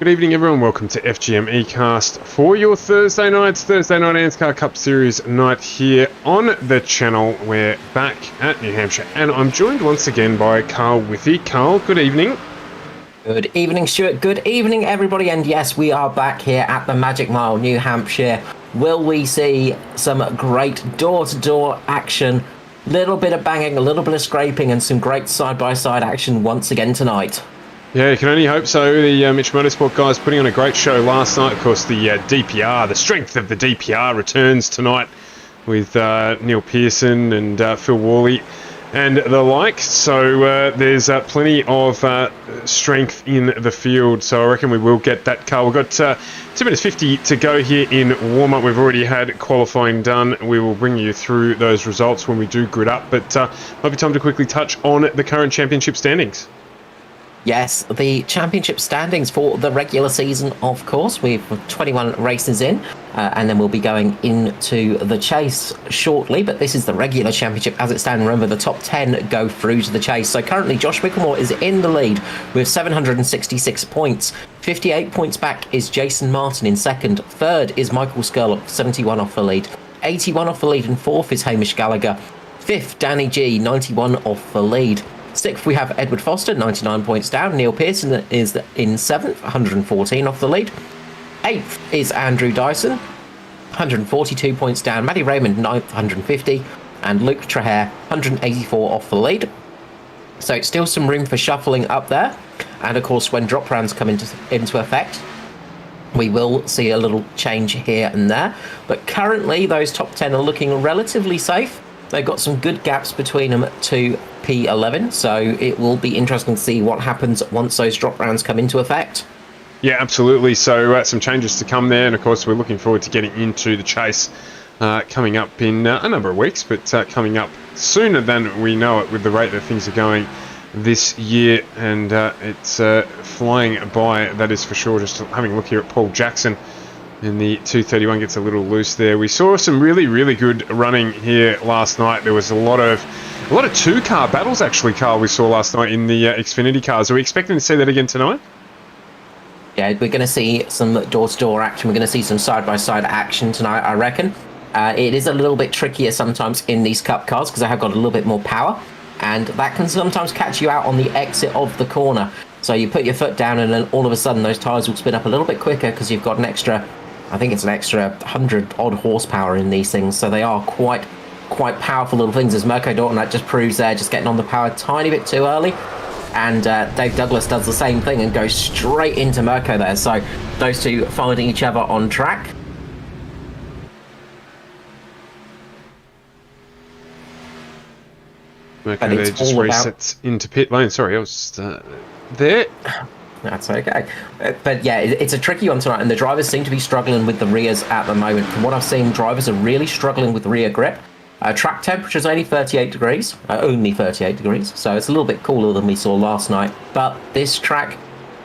Good evening, everyone. Welcome to FGM eCast for your Thursday night ANZCAR Cup Series night here on the channel. We're back at New Hampshire, and I'm joined once again by Carl Withy. Carl, good evening. Good evening, Stuart. Good evening, everybody. And yes, we are back here at the Magic Mile, New Hampshire. Will we see some great door-to-door action? Little bit of banging, a little bit of scraping, and some great side-by-side action once again tonight. Yeah, you can only hope so. The Mitch Motorsport guys putting on a great show last night. Of course, the DPR, the strength of the DPR returns tonight with Neil Pearson and Phil Worley and the like. So there's plenty of strength in the field. So I reckon we will get that car. We've got 2 minutes 50 to go here in warm-up. We've already had qualifying done. We will bring you through those results when we do grid up. But might be time to quickly touch on the current championship standings. Yes, the championship standings for the regular season, of course. We've 21 races in, and then we'll be going into the chase shortly. But this is the regular championship as it stands. Remember, the top 10 go through to the chase. So currently, Josh Wickelmore is in the lead with 766 points. 58 points back is Jason Martin in second. Third is Michael Skurlock, 71 off the lead. 81 off the lead, and fourth is Hamish Gallagher. Fifth, Danny G, 91 off the lead. Sixth, we have Edward Foster, 99 points down. Neil Pearson is in seventh, 114 off the lead. Eighth is Andrew Dyson, 142 points down. Matty Raymond, ninth, 150. And Luke Trahere, 184 off the lead. So it's still some room for shuffling up there. And of course, when drop rounds come into effect, we will see a little change here and there. But currently, those top 10 are looking relatively safe. They've got some good gaps between them to P11, so it will be interesting to see what happens once those drop rounds come into effect. Yeah, absolutely. So some changes to come there, and of course we're looking forward to getting into the chase coming up in a number of weeks, but coming up sooner than we know it with the rate that things are going this year, and it's flying by, that is for sure. Just having a look here at Paul Jackson. And the 231 gets a little loose there. We saw some really good running here last night. There was a lot of two-car battles, actually, Carl, we saw last night in the Xfinity cars. Are we expecting to see that again tonight? Yeah, we're going to see some door-to-door action. We're going to see some side-by-side action tonight, I reckon. It is a little bit trickier sometimes in these Cup cars because they have got a little bit more power. And that can sometimes catch you out on the exit of the corner. So you put your foot down and then all of a sudden those tyres will spin up a little bit quicker because you've got an extra... I think it's an extra 100-odd horsepower in these things, so they are quite powerful little things, as Mirko Dorton, that just proves there, just getting on the power a tiny bit too early. And Dave Douglas does the same thing and goes straight into Mirko there, so those two finding each other on track. Mirko there just resets into pit lane. Sorry, I was there. That's okay. But yeah, it's a tricky one tonight, and the drivers seem to be struggling with the rears at the moment. From what I've seen, drivers are really struggling with rear grip. Track temperature is only 38 degrees, so it's a little bit cooler than we saw last night. But this track,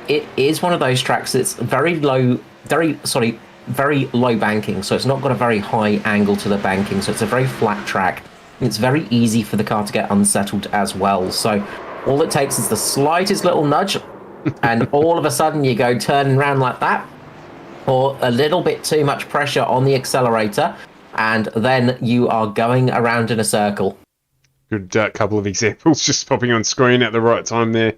it is one of those tracks that's very low banking, so it's not got a very high angle to the banking, so it's a very flat track. It's very easy for the car to get unsettled as well. So all it takes is the slightest little nudge, and all of a sudden you go turning around like that, or a little bit too much pressure on the accelerator, and then you are going around in a circle. Good couple of examples just popping on screen at the right time there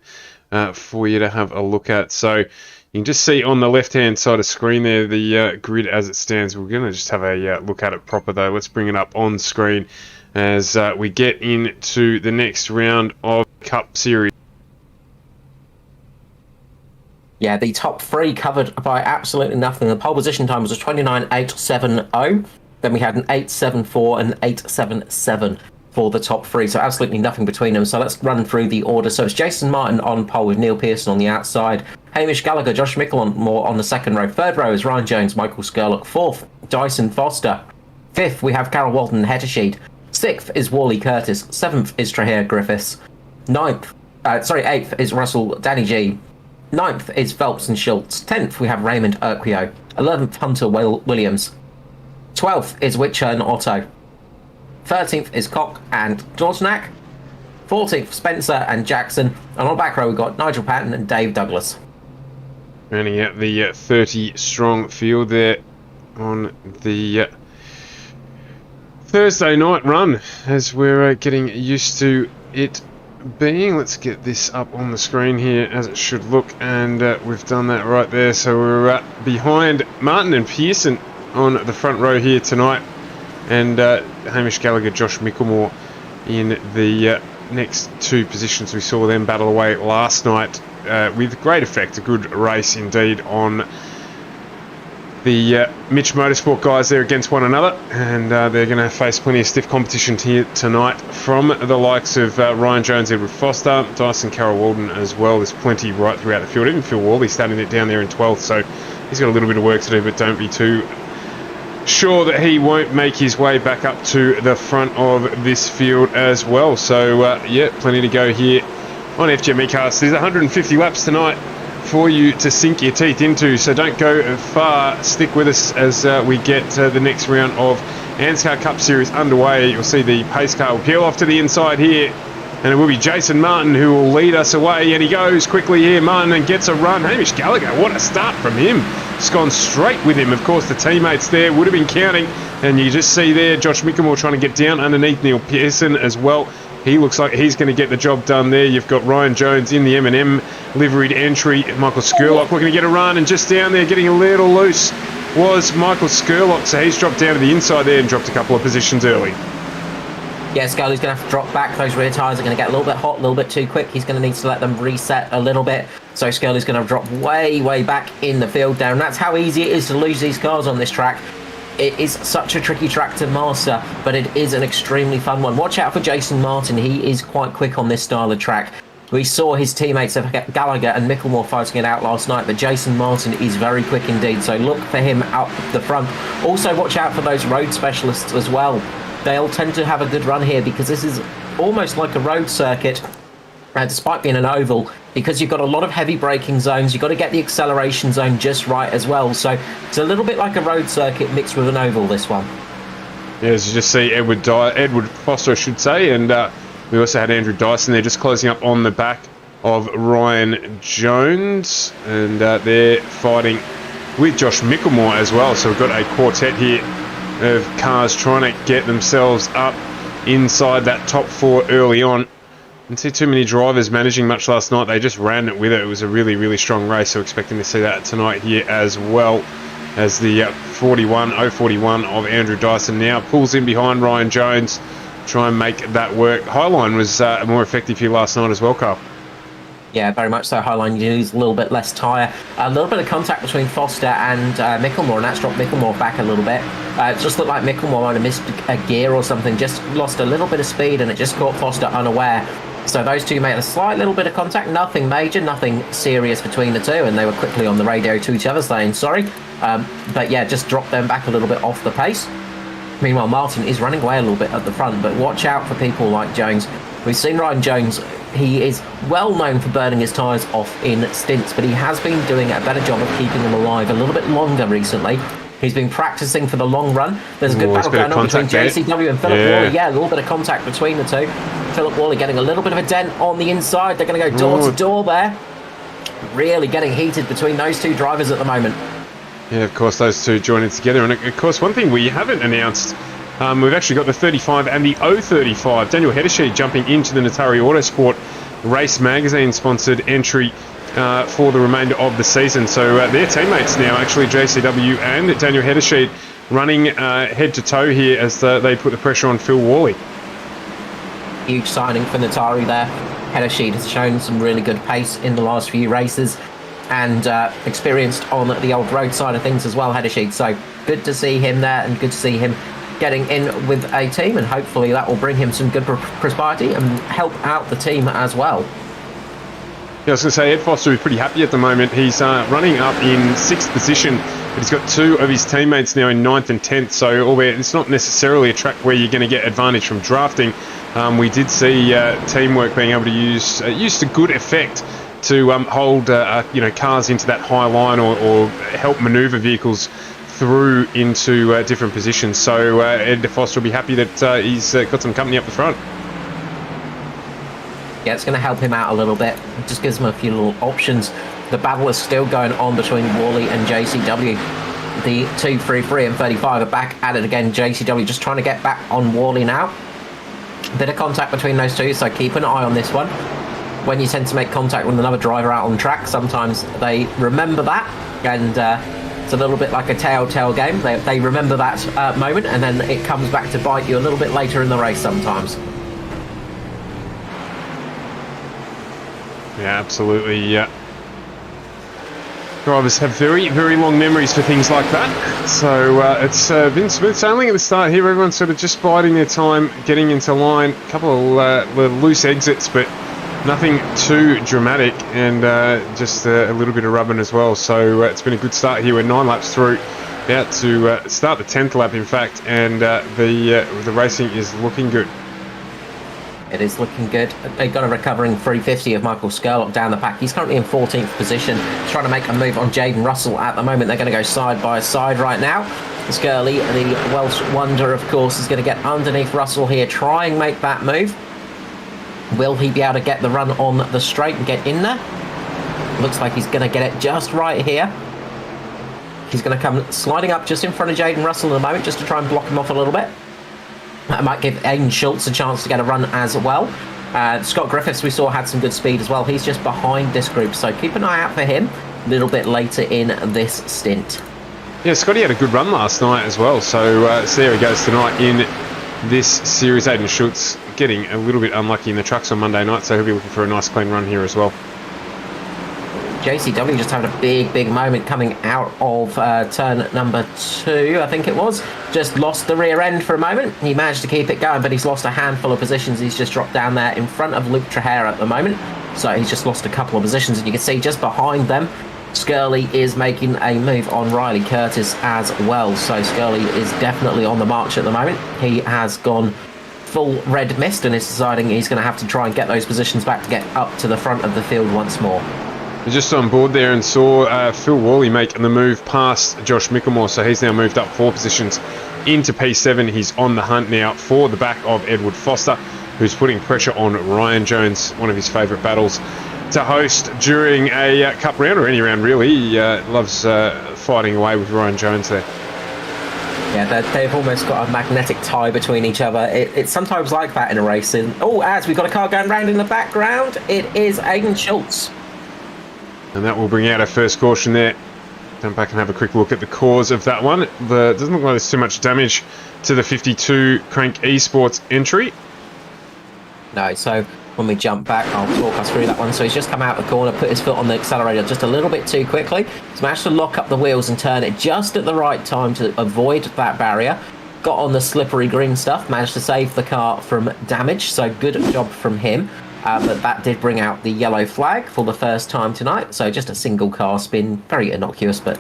for you to have a look at. So you can just see on the left-hand side of screen there the grid as it stands. We're going to just have a look at it proper though. Let's bring it up on screen as we get into the next round of Cup Series. Yeah, the top three covered by absolutely nothing. The pole position time was a 29.870. Then we had an 8.74 and 8.77 for the top three. So absolutely nothing between them. So let's run through the order. So it's Jason Martin on pole with Neil Pearson on the outside. Hamish Gallagher, Josh Wickelmore on the second row. Third row is Ryan Jones, Michael Skurlock. Fourth, Dyson Foster. Fifth, we have Carol Walton and Hettershede. Sixth is Wally Curtis. Seventh is Trahere Griffiths. Eighth is Russell Danny G. 9th is Phelps and Schultz. 10th, we have Raymond Urquio. 11th, Hunter Williams. 12th is Witcher Otto. 13th is Koch and Dortnack. 14th, Spencer and Jackson. And on the back row, we've got Nigel Patton and Dave Douglas. Rounding out the 30 strong field there on the Thursday night run, as we're getting used to it being. Let's get this up on the screen here as it should look, and we've done that right there. So we're behind Martin and Pearson on the front row here tonight, and Hamish Gallagher, Josh Mickelmore in the next two positions. We saw them battle away last night with great effect. A good race indeed on the Mitch Motorsport guys there against one another, and they're going to face plenty of stiff competition here tonight from the likes of Ryan Jones, Edward Foster, Dyson Carroll Walden as well. There's plenty right throughout the field. Even Phil Worley starting it down there in 12th, so he's got a little bit of work to do, but don't be too sure that he won't make his way back up to the front of this field as well. So yeah, plenty to go here on FGM eCast. There's 150 laps tonight for you to sink your teeth into, so don't go far. Stick with us as we get the next round of ANZCAR Cup Series underway. You'll see the pace car will peel off to the inside here, and it will be Jason Martin who will lead us away, and he goes quickly here, Martin, and gets a run. Hamish Gallagher, what a start from him. It's gone straight with him. Of course, the teammates there would have been counting, and you just see there Josh Mickelmore trying to get down underneath Neil Pearson as well. He looks like he's going to get the job done there. You've got Ryan Jones in the M&M liveried entry. Michael Skurlock looking to get a run, and just down there getting a little loose was Michael Skurlock. So he's dropped down to the inside there and dropped a couple of positions early. Yeah, Scully's going to have to drop back. Those rear tyres are going to get a little bit hot, a little bit too quick. He's going to need to let them reset a little bit. So Scully's going to drop way, way back in the field down. That's how easy it is to lose these cars on this track. It is such a tricky track to master, but it is an extremely fun one. Watch out for Jason Martin. He is quite quick on this style of track. We saw his teammates of Gallagher and Mickelmore fighting it out last night, but Jason Martin is very quick indeed, so look for him up the front. Also, watch out for those road specialists as well. They'll tend to have a good run here because this is almost like a road circuit, despite being an oval, because you've got a lot of heavy braking zones. You've got to get the acceleration zone just right as well. So it's a little bit like a road circuit mixed with an oval, this one. Yeah, as you just see Edward Foster, I should say, and we also had Andrew Dyson there just closing up on the back of Ryan Jones, and they're fighting with Josh Mickelmore as well. So we've got a quartet here of cars trying to get themselves up inside that top four early on. Didn't see too many drivers managing much last night. They just ran it with it. It was a really, really strong race, so expecting to see that tonight here as well, as the 041 of Andrew Dyson now pulls in behind Ryan Jones, try and make that work. Highline was more effective here last night as well, Carl. Yeah, very much so. Highline used a little bit less tyre. A little bit of contact between Foster and Mickelmore, and that's dropped Mickelmore back a little bit. It just looked like Mickelmore might have missed a gear or something, just lost a little bit of speed, and it just caught Foster unaware. So those two made a slight little bit of contact, nothing major, nothing serious between the two, and they were quickly on the radio to each other saying sorry. But yeah, just dropped them back a little bit off the pace. Meanwhile, Martin is running away a little bit at the front, but watch out for people like Jones. We've seen Ryan Jones. He is well known for burning his tyres off in stints, but he has been doing a better job of keeping them alive a little bit longer recently. He's been practicing for the long run. There's a good battle going on between JCW and Philip Worley. Yeah, a little bit of contact between the two. Philip Worley getting a little bit of a dent on the inside. They're going to go door to door there. Really getting heated between those two drivers at the moment. Yeah, of course, those two joining together. And of course, one thing we haven't announced, we've actually got the 35 and the 035. Daniel Heddersheed jumping into the Natari Autosport Race Magazine sponsored entry for the remainder of the season. So their teammates now, actually, JCW and Daniel Heddersheed, running head to toe here as they put the pressure on Phil Worley. Huge signing for Natari there. Heddersheed has shown some really good pace in the last few races, and experienced on the old road side of things as well, Heddersheed. So good to see him there, and good to see him getting in with a team, and hopefully that will bring him some good prosperity and help out the team as well. Yeah, I was going to say, Ed Foster is pretty happy at the moment. He's running up in 6th position, but he's got two of his teammates now in 9th and 10th, so albeit it's not necessarily a track where you're going to get advantage from drafting, we did see teamwork being able to use to good effect to hold cars into that high line, or help manoeuvre vehicles through into different positions. So Ed Foster will be happy that he's got some company up the front. Yeah, it's going to help him out a little bit. It just gives him a few little options The battle is still going on between Worley and JCW. The 233 and 35 are back at it again. JCW just trying to get back on Worley now. Bit of contact between those two, so keep an eye on this one. When you tend to make contact with another driver out on track, sometimes they remember that, and it's a little bit like a telltale game. They remember that moment, and then it comes back to bite you a little bit later in the race sometimes. Yeah, absolutely. Yeah. Drivers have very, very long memories for things like that. So it's been smooth sailing at the start here. Everyone's sort of just biding their time, getting into line. A couple of loose exits, but nothing too dramatic, and just a little bit of rubbing as well. So it's been a good start here. We're 9 laps through, about to start the 10th lap, in fact, and the racing is looking good. It is looking good. They've got a recovering 350 of Michael Skurlock down the pack. He's currently in 14th position, trying to make a move on Jaden Russell at the moment. They're going to go side by side right now. Skurley, the Welsh wonder, of course, is going to get underneath Russell here, try and make that move. Will he be able to get the run on the straight and get in there? Looks like he's going to get it just right here. He's going to come sliding up just in front of Jaden Russell in a moment, just to try and block him off a little bit. That might give Aidan Schultz a chance to get a run as well. Scott Griffiths, we saw, had some good speed as well. He's just behind this group, so keep an eye out for him a little bit later in this stint. Yeah, Scotty had a good run last night as well, so there he goes tonight in this series. Aidan Schultz getting a little bit unlucky in the trucks on Monday night, so he'll be looking for a nice clean run here as well. JCW just having a big moment coming out of turn number 2, I think it was. Just lost the rear end for a moment. He managed to keep it going, but he's lost a handful of positions. He's just dropped down there in front of Luke Trahere at the moment. So he's just lost a couple of positions, and you can see just behind them, Skurley is making a move on Riley Curtis as well. So Skurley is definitely on the march at the moment. He has gone full red mist and is deciding he's going to have to try and get those positions back to get up to the front of the field once more. Just on board there and saw Phil Worley making the move past Josh Mickelmore, so he's now moved up 4 positions into P7. He's on the hunt now for the back of Edward Foster, who's putting pressure on Ryan Jones, one of his favourite battles to host during a cup round, or any round really. He loves fighting away with Ryan Jones there. Yeah, they've almost got a magnetic tie between each other. It's sometimes like that in a race. Oh, as we've got a car going round in the background, it is Aidan Schultz. And that will bring out our first caution there. Jump back and have a quick look at the cause of that one. Doesn't look like there's too much damage to the 52 Crank Esports entry. No, so when we jump back, I'll talk us through that one. So he's just come out the corner, put his foot on the accelerator just a little bit too quickly. He's managed to lock up the wheels and turn it just at the right time to avoid that barrier. Got on the slippery green stuff, managed to save the car from damage. So good job from him. But that did bring out the yellow flag for the first time tonight. So just a single car spin, very innocuous, but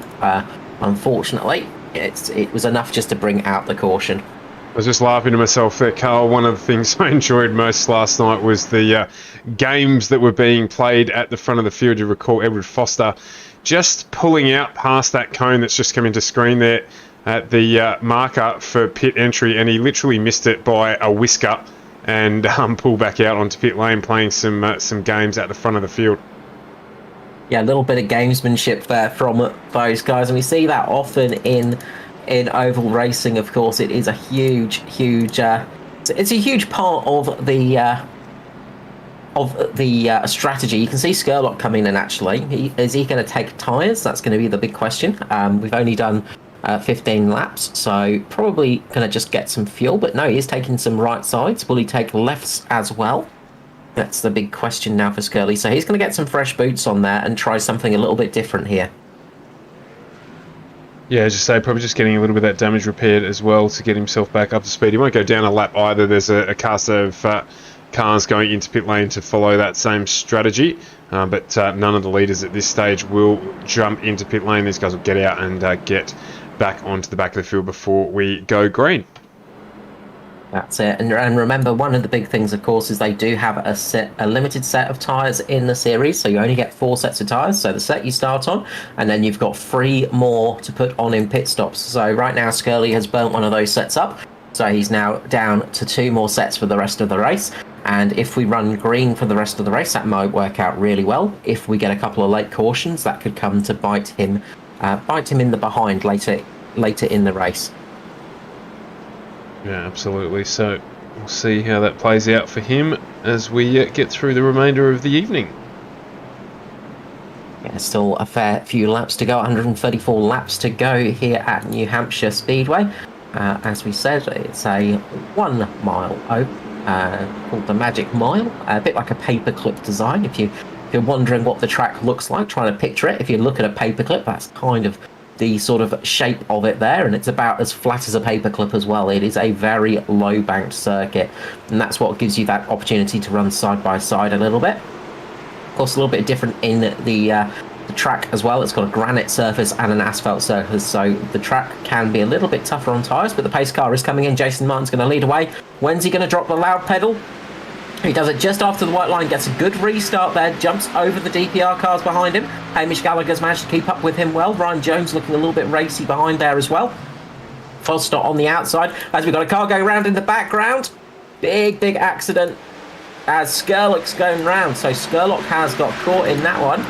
unfortunately, it was enough just to bring out the caution. I was just laughing to myself there, Carl. One of the things I enjoyed most last night was the games that were being played at the front of the field. You recall Edward Foster just pulling out past that cone that's just come into screen there at the marker for pit entry, and he literally missed it by a whisker, and pull back out onto pit lane, playing some games at the front of the field. Yeah, a little bit of gamesmanship there from those guys, and we see that often in oval racing. Of course, it is a huge it's a huge part of the strategy. You can see Skurlock coming in. Actually, is he going to take tyres? That's going to be the big question. We've only done 15 laps, so probably going to just get some fuel, but no, he is taking some right sides. Will he take lefts as well? That's the big question now for Skurley. So he's going to get some fresh boots on there and try something a little bit different here. Yeah, as you say, probably just getting a little bit of that damage repaired as well to get himself back up to speed. He won't go down a lap either. There's a cast of cars going into pit lane to follow that same strategy, but none of the leaders at this stage will jump into pit lane. These guys will get out and get back onto the back of the field before we go green. That's it. And remember, one of the big things, of course, is they do have a limited set of tyres in the series. So you only get 4 sets of tyres. So the set you start on, and then you've got 3 more to put on in pit stops. So right now, Skurley has burnt one of those sets up. So he's now down to 2 more sets for the rest of the race. And if we run green for the rest of the race, that might work out really well. If we get a couple of late cautions, that could come to bite him in the behind later in the race. Yeah, absolutely. So we'll see how that plays out for him as we get through the remainder of the evening. Yeah, still a fair few laps to go, 134 laps to go here at New Hampshire Speedway. As we said, it's a 1 mile called the Magic Mile, a bit like a paperclip design. If you're wondering what the track looks like, trying to picture it, if you look at a paperclip, that's kind of the sort of shape of it there, and it's about as flat as a paperclip as well. It is a very low banked circuit, and that's what gives you that opportunity to run side by side a little bit. Of course, a little bit different in the track as well. It's got a granite surface and an asphalt surface, so the track can be a little bit tougher on tyres, but the pace car is coming in. Jason Martin's going to lead away. When's he going to drop the loud pedal? He does it just after the white line, gets a good restart there, jumps over the DPR cars behind him. Hamish Gallagher's managed to keep up with him well. Ryan Jones looking a little bit racy behind there as well. Foster on the outside, as we've got a car going round in the background. Big accident as Skurlock's going round, so Skurlock has got caught in that one.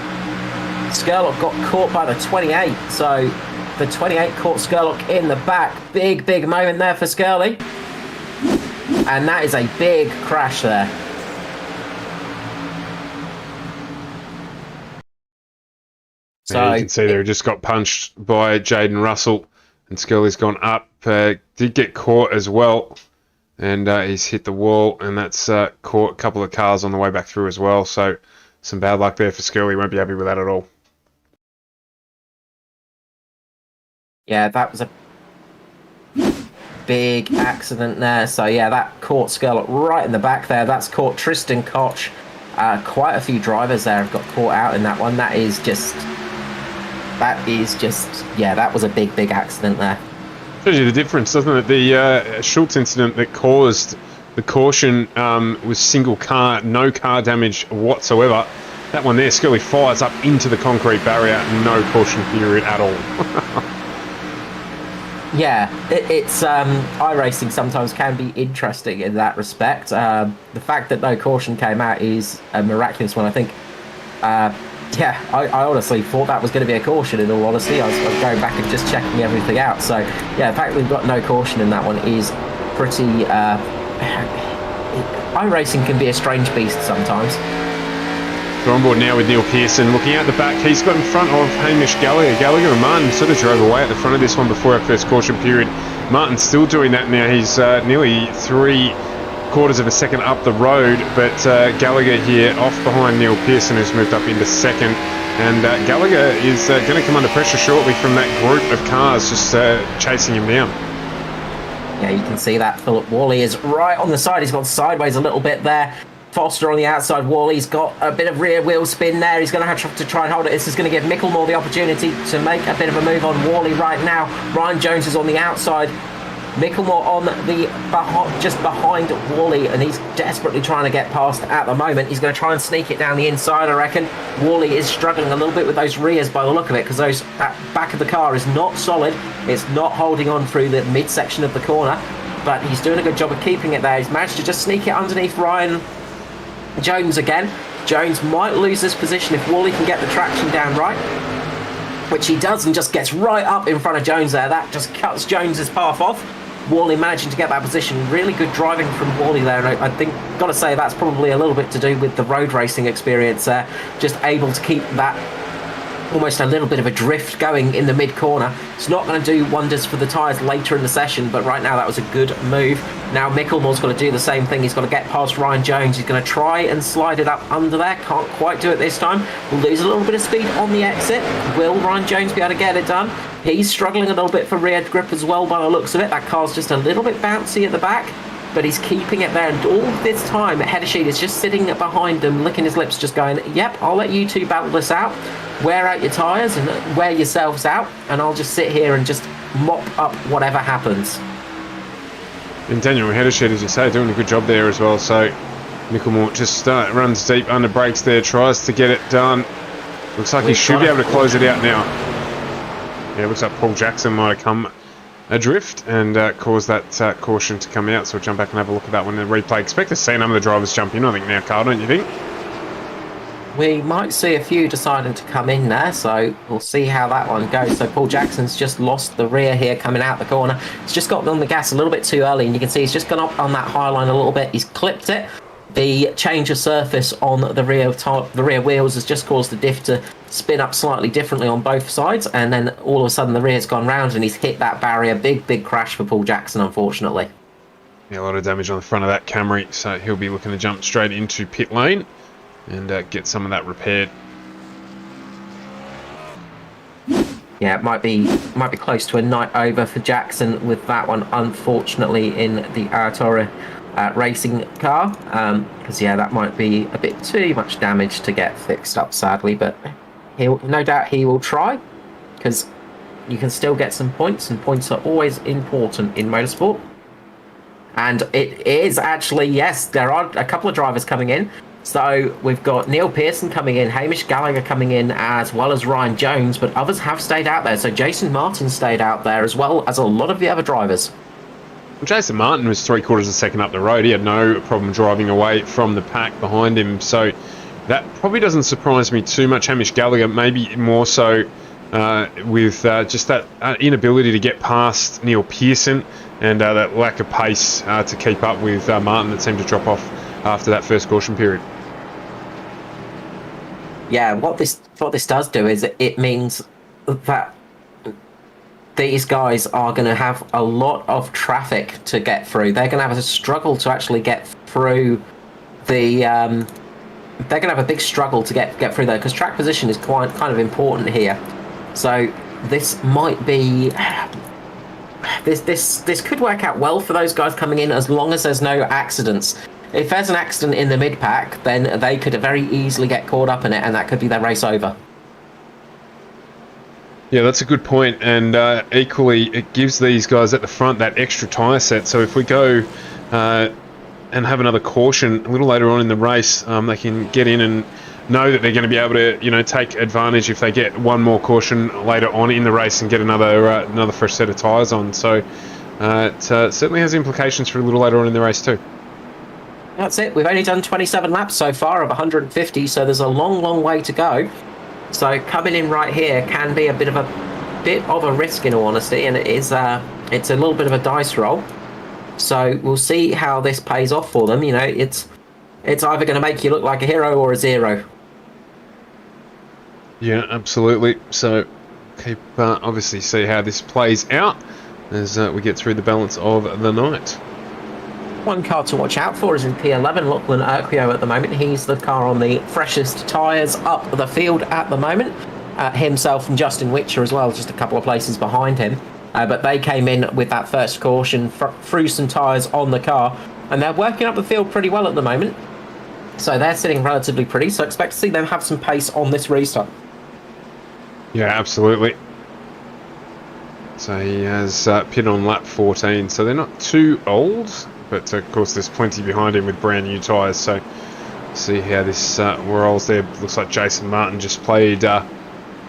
Skurlock got caught by the 28, so the 28 caught Skurlock in the back. Big moment there for Skurly. And that is a big crash there. So yeah, you can see there, he just got punched by Jaden Russell, and Skurly's gone up. Did get caught as well, and he's hit the wall, and that's caught a couple of cars on the way back through as well. So some bad luck there for Skurly. Won't be happy with that at all. yeah, that was a big accident there. So yeah, that caught Skurlock right in the back there. That's caught Tristan Koch. Quite a few drivers there have got caught out in that one. That is just, yeah, that was a big accident there. Shows you the difference, doesn't it? The Schultz incident that caused the caution was single car, no car damage whatsoever. That one there, Skurly fires up into the concrete barrier, no caution period at all. Yeah, it's iRacing sometimes can be interesting in that respect. The fact that no caution came out is a miraculous one. I think, yeah, I honestly thought that was going to be a caution, in all honesty. I was going back and just checking everything out. So, yeah, the fact that we've got no caution in that one is pretty... iRacing can be a strange beast sometimes. We're on board now with Neil Pearson. Looking out the back, he's got in front of Hamish Gallagher. Gallagher and Martin sort of drove away at the front of this one before our first caution period. Martin's still doing that now. He's nearly 3/4 of a second up the road, but Gallagher here off behind Neil Pearson, who's moved up into second. And Gallagher is going to come under pressure shortly from that group of cars just chasing him down. Yeah, you can see that Philip Worley is right on the side. He's gone sideways a little bit there. Foster on the outside. Worley's got a bit of rear wheel spin there. He's going to have to try and hold it. This is going to give Micklemore the opportunity to make a bit of a move on Worley right now. Ryan Jones is on the outside. Micklemore on the just behind Worley, and he's desperately trying to get past at the moment. He's going to try and sneak it down the inside, I reckon. Worley is struggling a little bit with those rears by the look of it, because that back of the car is not solid. It's not holding on through the midsection of the corner, but he's doing a good job of keeping it there. He's managed to just sneak it underneath Ryan Jones again. Jones might lose this position if Worley can get the traction down right, which he does, and just gets right up in front of Jones there. That just cuts Jones's path off. Worley managing to get that position. Really good driving from Worley there, and I think, got to say, that's probably a little bit to do with the road racing experience there. Just able to keep that almost a little bit of a drift going in the mid-corner. It's not going to do wonders for the tyres later in the session, but right now that was a good move. Now Micklemore's got to do the same thing. He's got to get past Ryan Jones. He's going to try and slide it up under there. Can't quite do it this time. Will lose a little bit of speed on the exit. Will Ryan Jones be able to get it done? He's struggling a little bit for rear grip as well by the looks of it. That car's just a little bit bouncy at the back, but he's keeping it there, and all this time Heddersheet is just sitting behind him, licking his lips, just going, yep, I'll let you two battle this out. Wear out your tyres and wear yourselves out, and I'll just sit here and just mop up whatever happens. And Daniel Heddersheet, as you say, doing a good job there as well. So Micklemore just runs deep under brakes there, tries to get it done. Looks like he should be able to close it out now. Yeah, looks like Paul Jackson might have come adrift and caused that caution to come out. So we'll jump back and have a look at that one in the replay. Expect to see a number of the drivers jump in, I think, now, Carl, don't you think? We might see a few deciding to come in there, so we'll see how that one goes. So Paul Jackson's just lost the rear here coming out the corner. He's just got on the gas a little bit too early, and you can see he's just gone up on that high line a little bit. He's clipped it. The change of surface on the rear wheels has just caused the diff to spin up slightly differently on both sides, and then all of a sudden the rear's gone round and he's hit that barrier. Big crash for Paul Jackson, unfortunately. Yeah, a lot of damage on the front of that Camry, so he'll be looking to jump straight into pit lane and get some of that repaired. Yeah, it might be close to a night over for Jackson with that one, unfortunately, in the Artora racing car, because yeah, that might be a bit too much damage to get fixed up, sadly, but no doubt he will try, because you can still get some points, and points are always important in motorsport. And it is actually, yes, there are a couple of drivers coming in. So we've got Neil Pearson coming in, Hamish Gallagher coming in, as well as Ryan Jones, but others have stayed out there. So Jason Martin stayed out there, as well as a lot of the other drivers. Jason Martin was 3/4 of a second up the road. He had no problem driving away from the pack behind him, so that probably doesn't surprise me too much. Hamish Gallagher maybe more so with just that inability to get past Neil Pearson and that lack of pace to keep up with Martin that seemed to drop off after that first caution period. Yeah, what this does do is it means that these guys are going to have a lot of traffic to get through. They're going to have a struggle to actually get through the... they're going to have a big struggle to get through there, because track position is quite kind of important here. So this might be... This could work out well for those guys coming in, as long as there's no accidents. If there's an accident in the mid-pack, then they could very easily get caught up in it, and that could be their race over. Yeah, that's a good point, and equally it gives these guys at the front that extra tyre set. So if we go and have another caution a little later on in the race, they can get in and know that they're going to be able to, take advantage if they get one more caution later on in the race and get another fresh set of tyres on. So it certainly has implications for a little later on in the race too. That's it. We've only done 27 laps so far of 150, so there's a long way to go. So coming in right here can be a bit of a risk, in all honesty, and it's a little bit of a dice roll. So we'll see how this pays off for them. It's either going to make you look like a hero or a zero. Yeah, absolutely. So keep obviously see how this plays out as we get through the balance of the night. One car to watch out for is in P11, Lachlan Urquio at the moment. He's the car on the freshest tyres up the field at the moment. Himself and Justin Witcher as well, just a couple of places behind him. But they came in with that first caution, threw some tyres on the car, and they're working up the field pretty well at the moment. So they're sitting relatively pretty, so expect to see them have some pace on this restart. Yeah, absolutely. So he has pit on lap 14, so they're not too old. But of course there's plenty behind him with brand new tyres, so see how this rolls there. Looks like Jason Martin just played the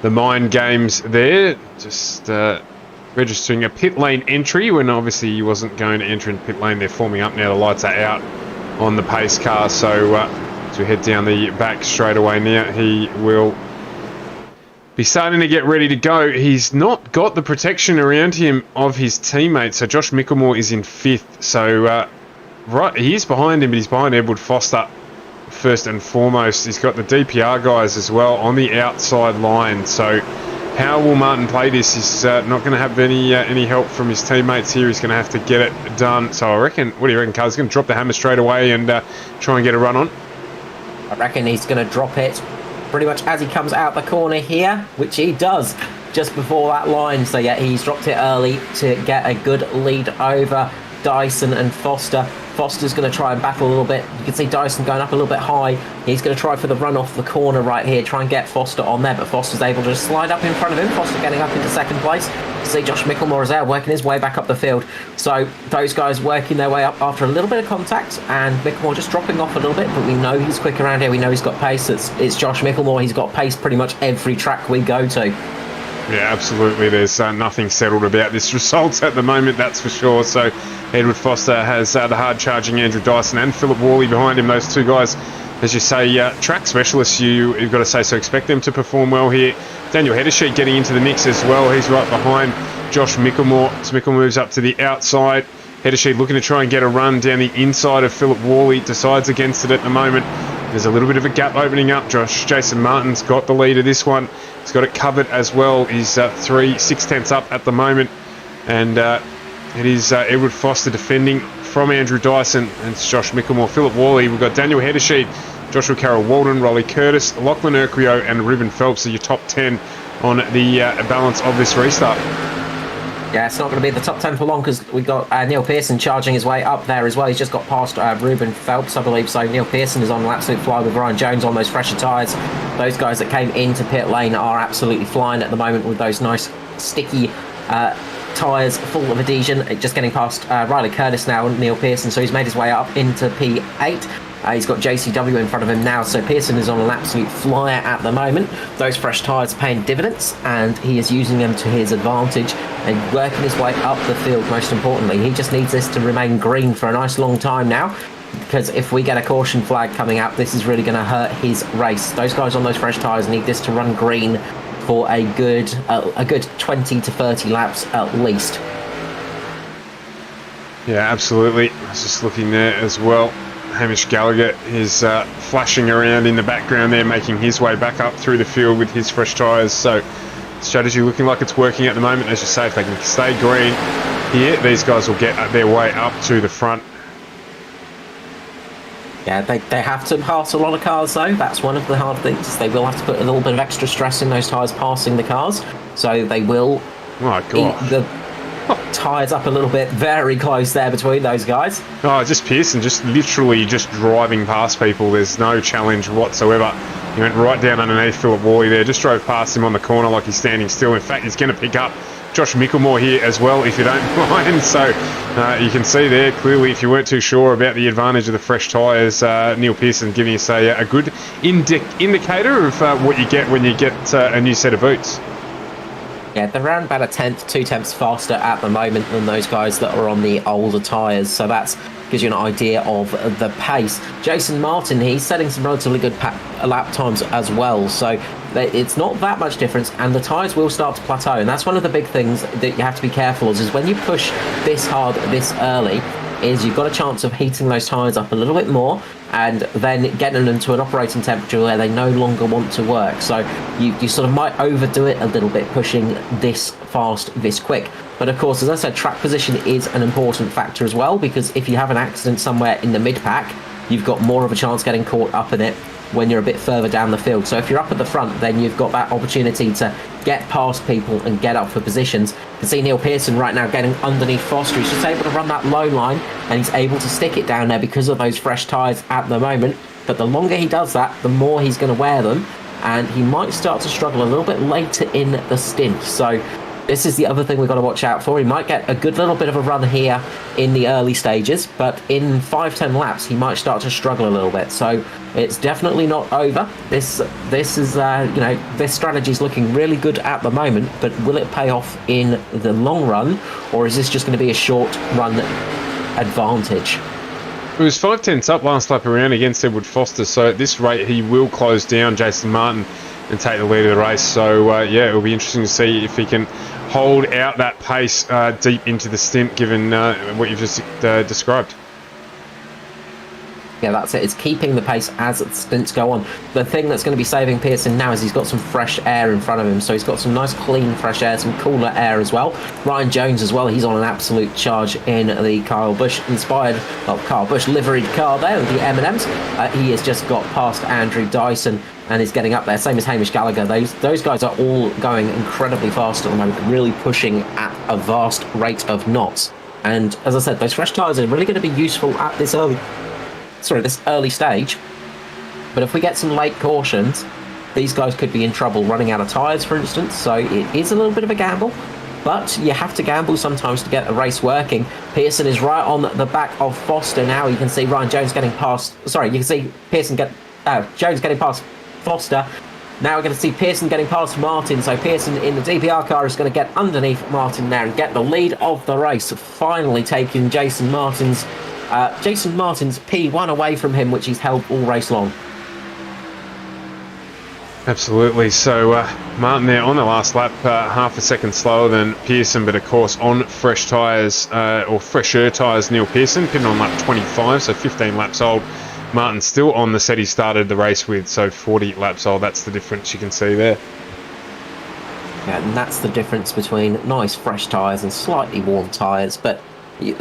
mind games there, just registering a pit lane entry when obviously he wasn't going to enter in pit lane. They're forming up now, the lights are out on the pace car, so as we head down the back straight away now, he will be starting to get ready to go. He's not got the protection around him of his teammates. So Josh Mickelmore is in 5th. So right, he is behind him, but he's behind Edward Foster first and foremost. He's got the DPR guys as well on the outside line. So how will Martin play this? He's not going to have any help from his teammates here. He's going to have to get it done. So I reckon, what do you reckon, Carl? He's going to drop the hammer straight away and try and get a run on? I reckon he's going to drop it pretty much as he comes out the corner here, which he does just before that line. So yeah, he's dropped it early to get a good lead over Dyson and Foster. Foster's going to try and battle a little bit. You can see Dyson going up a little bit high. He's going to try for the run off the corner right here, try and get Foster on there, but Foster's able to just slide up in front of him. Foster getting up into second place. You see Josh Mickelmore is there, working his way back up the field. So those guys working their way up after a little bit of contact, and Mickelmore just dropping off a little bit, but we know he's quick around here. We know he's got pace. It's Josh Mickelmore. He's got pace pretty much every track we go to. Yeah, absolutely. There's nothing settled about this result at the moment, that's for sure. So Edward Foster has the hard-charging Andrew Dyson and Philip Worley behind him. Those two guys, as you say, track specialists, you've got to say, so expect them to perform well here. Daniel Hedersheet getting into the mix as well. He's right behind Josh Mickelmore. So Micklemore moves up to the outside. Hedersheet looking to try and get a run down the inside of Philip Worley. Decides against it at the moment. There's a little bit of a gap opening up. Jason Martin's got the lead of this one. He's got it covered as well. He's 6/10 up at the moment. And it is Edward Foster defending from Andrew Dyson. And it's Josh Mickelmore, Philip Worley. We've got Daniel Hedersheet, Joshua Carroll Walden, Rolly Curtis, Lachlan Urquio and Ruben Phelps are your top 10 on the balance of this restart. Yeah, it's not going to be the top 10 for long because we've got Neil Pearson charging his way up there as well. He's just got past Ruben Phelps, I believe. So Neil Pearson is on an absolute fly with Ryan Jones on those fresher tyres. Those guys that came into pit lane are absolutely flying at the moment with those nice sticky tyres full of adhesion. Just getting past Riley Curtis now and Neil Pearson. So he's made his way up into P8. He's got JCW in front of him now, so Pearson is on an absolute flyer at the moment. Those fresh tyres paying dividends, and he is using them to his advantage and working his way up the field, most importantly. He just needs this to remain green for a nice long time now, because if we get a caution flag coming up, this is really going to hurt his race. Those guys on those fresh tyres need this to run green for a good 20 to 30 laps at least. Yeah, absolutely. I was just looking there as well. Hamish Gallagher is flashing around in the background there, making his way back up through the field with his fresh tyres. So strategy looking like it's working at the moment. As you say, if they can stay green here, these guys will get their way up to the front. Yeah, they have to pass a lot of cars though. That's one of the hard things. They will have to put a little bit of extra stress in those tyres passing the cars. So they will eat the tyres up a little bit, very close there between those guys. Oh, just Pearson, just literally just driving past people. There's no challenge whatsoever. He went right down underneath Philip Worley there, just drove past him on the corner like he's standing still. In fact, he's going to pick up Josh Mickelmore here as well, if you don't mind. So you can see there clearly, if you weren't too sure about the advantage of the fresh tyres, Neil Pearson giving us a good indicator of what you get when you get a new set of boots. Yeah, they're around about a tenth, 2 tenths faster at the moment than those guys that are on the older tyres. So that gives you an idea of the pace. Jason Martin, he's setting some relatively good lap times as well. So it's not that much difference, and the tyres will start to plateau. And that's one of the big things that you have to be careful of, is when you push this hard this early, is you've got a chance of heating those tyres up a little bit more and then getting them to an operating temperature where they no longer want to work. So you sort of might overdo it a little bit pushing this fast, this quick. But of course, as I said, track position is an important factor as well, because if you have an accident somewhere in the mid-pack, you've got more of a chance getting caught up in it when you're a bit further down the field. So if you're up at the front, then you've got that opportunity to get past people and get up for positions. You can see Neil Pearson right now getting underneath Foster. He's just able to run that low line, and he's able to stick it down there because of those fresh tyres at the moment. But the longer he does that, the more he's going to wear them, and he might start to struggle a little bit later in the stint. So this is the other thing we've got to watch out for. He might get a good little bit of a run here in the early stages, but in 5-10 laps he might start to struggle a little bit. So it's definitely not over. This is this strategy is looking really good at the moment, but will it pay off in the long run, or is this just going to be a short run advantage? It was 5 tenths up last lap around against Edward Foster, so at this rate he will close down Jason Martin and take the lead of the race. So yeah, it'll be interesting to see if he can hold out that pace deep into the stint, given what you've just described. Yeah, that's it. It's keeping the pace as the stints go on. The thing that's going to be saving Pearson now is he's got some fresh air in front of him. So he's got some nice clean fresh air, some cooler air as well. Ryan Jones as well, he's on an absolute charge in the Kyle Busch inspired, Kyle Busch liveried car there with the M&Ms. He has just got past Andrew Dyson and is getting up there. Same as Hamish Gallagher. Those guys are all going incredibly fast at the moment, really pushing at a vast rate of knots. And as I said, those fresh tyres are really going to be useful at this early stage. But if we get some late cautions, these guys could be in trouble running out of tyres, for instance. So it is a little bit of a gamble, but you have to gamble sometimes to get a race working. Pearson is right on the back of Foster now. You can see Ryan Jones getting past, Jones getting past Foster. Now we're going to see Pearson getting past Martin. So Pearson in the DPR car is going to get underneath Martin there and get the lead of the race, finally taking Jason Martin's P1 away from him, which he's held all race long. Absolutely. So Martin there on the last lap, half a second slower than Pearson, but of course on fresh tyres, or fresher tyres, Neil Pearson, pitting on lap 25, so 15 laps old. Martin still on the set he started the race with, so 40 laps old. That's the difference you can see there. Yeah, and that's the difference between nice fresh tyres and slightly worn tyres. But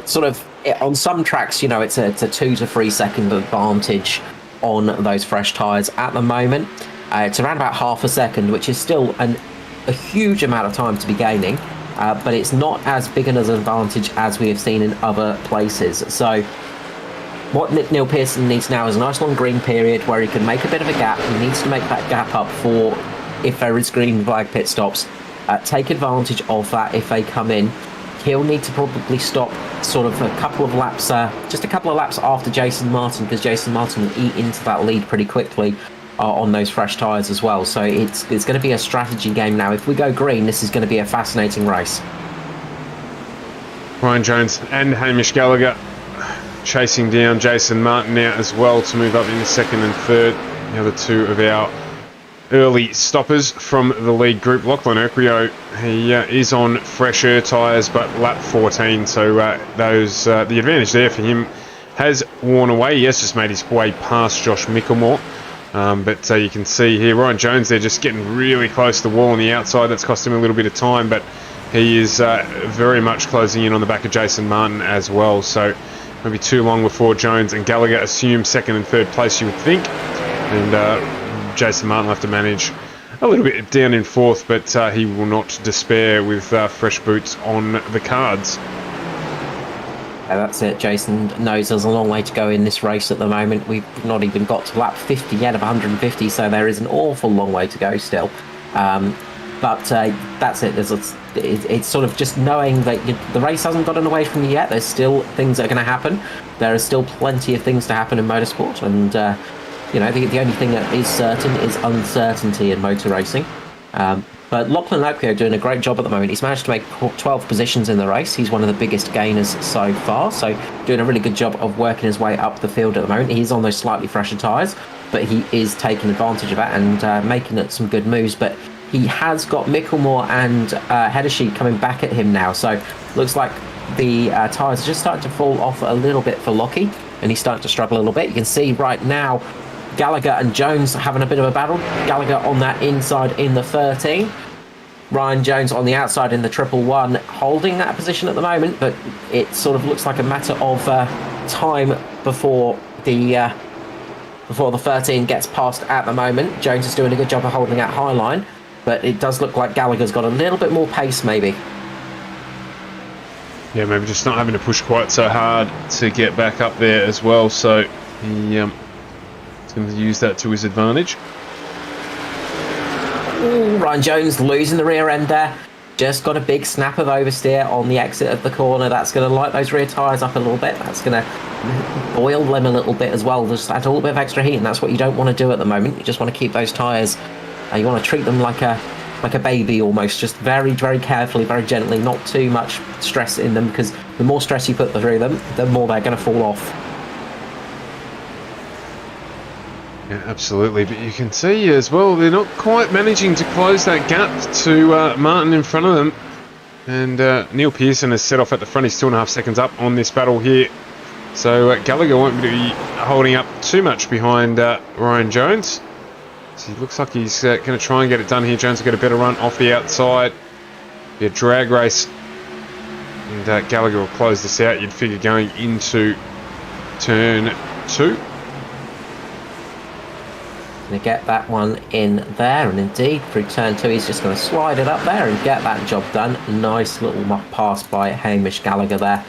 sort of on some tracks, you know, it's a 2 to 3 second advantage on those fresh tyres at the moment. It's around about half a second, which is still a huge amount of time to be gaining, but it's not as big an advantage as we have seen in other places. So what Neil Pearson needs now is a nice long green period where he can make a bit of a gap. He needs to make that gap up for if there is green flag pit stops. Take advantage of that if they come in. He'll need to probably stop sort of a couple of laps, just a couple of laps after Jason Martin, because Jason Martin will eat into that lead pretty quickly on those fresh tyres as well. So it's going to be a strategy game now. If we go green, this is going to be a fascinating race. Ryan Jones and Hamish Gallagher chasing down Jason Martin now as well to move up into second and third. The other two of our early stoppers from the lead group. Lachlan Urquio, he is on fresher tyres, but lap 14, so the advantage there for him has worn away. He has just made his way past Josh Micklemore. But you can see here Ryan Jones there just getting really close to the wall on the outside. That's cost him a little bit of time, but he is very much closing in on the back of Jason Martin as well. So maybe too long before Jones and Gallagher assume second and third place, you would think. And Jason Martin will have to manage a little bit down in fourth, but he will not despair with fresh boots on the cards. That's it. Jason knows there's a long way to go in this race at the moment. We've not even got to lap 50 yet of 150, so there is an awful long way to go still. But that's it. It's sort of just knowing that the race hasn't gotten away from you yet. There's still things that are going to happen. There is still plenty of things to happen in motorsport, and the only thing that is certain is uncertainty in motor racing. But Lachlan Urquio doing a great job at the moment. He's managed to make 12 positions in the race. He's one of the biggest gainers so far, so doing a really good job of working his way up the field at the moment. He's on those slightly fresher tyres, but he is taking advantage of that and making some good moves. But he has got Micklemore and Hedersheet coming back at him now, so looks like the tyres are just starting to fall off a little bit for Lockie, and he's starting to struggle a little bit. You can see right now Gallagher and Jones having a bit of a battle. Gallagher on that inside in the 13. Ryan Jones on the outside in the 111, holding that position at the moment, but it sort of looks like a matter of time before the 13 gets past at the moment. Jones is doing a good job of holding that high line, but it does look like Gallagher's got a little bit more pace maybe. Yeah, maybe just not having to push quite so hard to get back up there as well, so he he's going to use that to his advantage. Ooh, Ryan Jones losing the rear end there. Just got a big snap of oversteer on the exit of the corner. That's going to light those rear tyres up a little bit. That's going to boil them a little bit as well. Just add a little bit of extra heat, and that's what you don't want to do at the moment. You just want to keep those tyres. You want to treat them like a baby almost, just very, very carefully, very gently, not too much stress in them, because the more stress you put through them, the more they're going to fall off. Yeah, absolutely, but you can see as well they're not quite managing to close that gap to Martin in front of them, and Neil Pearson has set off at the front. He's 2.5 seconds up on this battle here, so Gallagher won't be holding up too much behind Ryan Jones. So he looks like he's going to try and get it done here. Jones will get a better run off the outside, be a drag race, and Gallagher will close this out, you'd figure, going into turn 2. Going to get that one in there, and indeed through turn 2 he's just going to slide it up there and get that job done. Nice little pass by Hamish Gallagher there.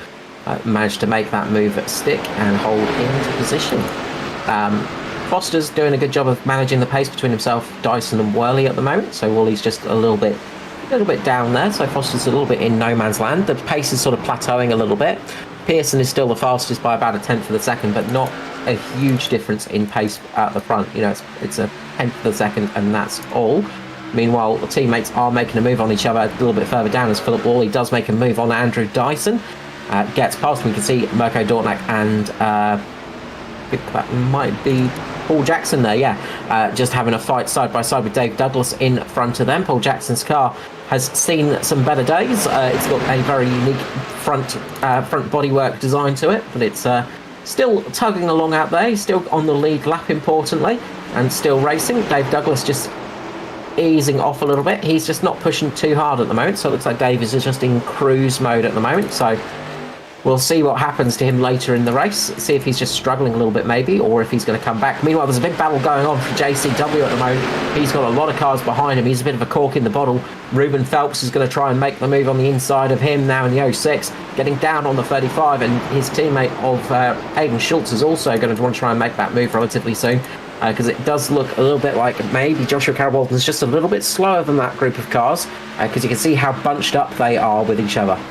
Managed to make that move stick and hold into position. Foster's doing a good job of managing the pace between himself, Dyson and Worley at the moment, so Worley's just a little bit down there, so Foster's a little bit in no man's land. The pace is sort of plateauing a little bit. Pearson is still the fastest by about 1/10 of a second, but not a huge difference in pace at the front. You know, it's a tenth of a second, and that's all. Meanwhile, the teammates are making a move on each other a little bit further down as Philip Worley does make a move on Andrew Dyson. Gets past, we can see Mirko Dortnack and I think that might be Paul Jackson there, just having a fight side by side with Dave Douglas in front of them. Paul Jackson's car has seen some better days. It's got a very unique front bodywork design to it, but it's still tugging along out there. He's still on the lead lap, importantly, and still racing. Dave Douglas just easing off a little bit. He's just not pushing too hard at the moment, so it looks like Dave is just in cruise mode at the moment. So we'll see what happens to him later in the race, see if he's just struggling a little bit maybe, or if he's going to come back. Meanwhile, there's a big battle going on for JCW at the moment. He's got a lot of cars behind him. He's a bit of a cork in the bottle. Ruben Phelps is going to try and make the move on the inside of him now in the 06, getting down on the 35, and his teammate of Hayden Schultz is also going to want to try and make that move relatively soon, because it does look a little bit like maybe Joshua Carroll-Walton's just a little bit slower than that group of cars, because you can see how bunched up they are with each other.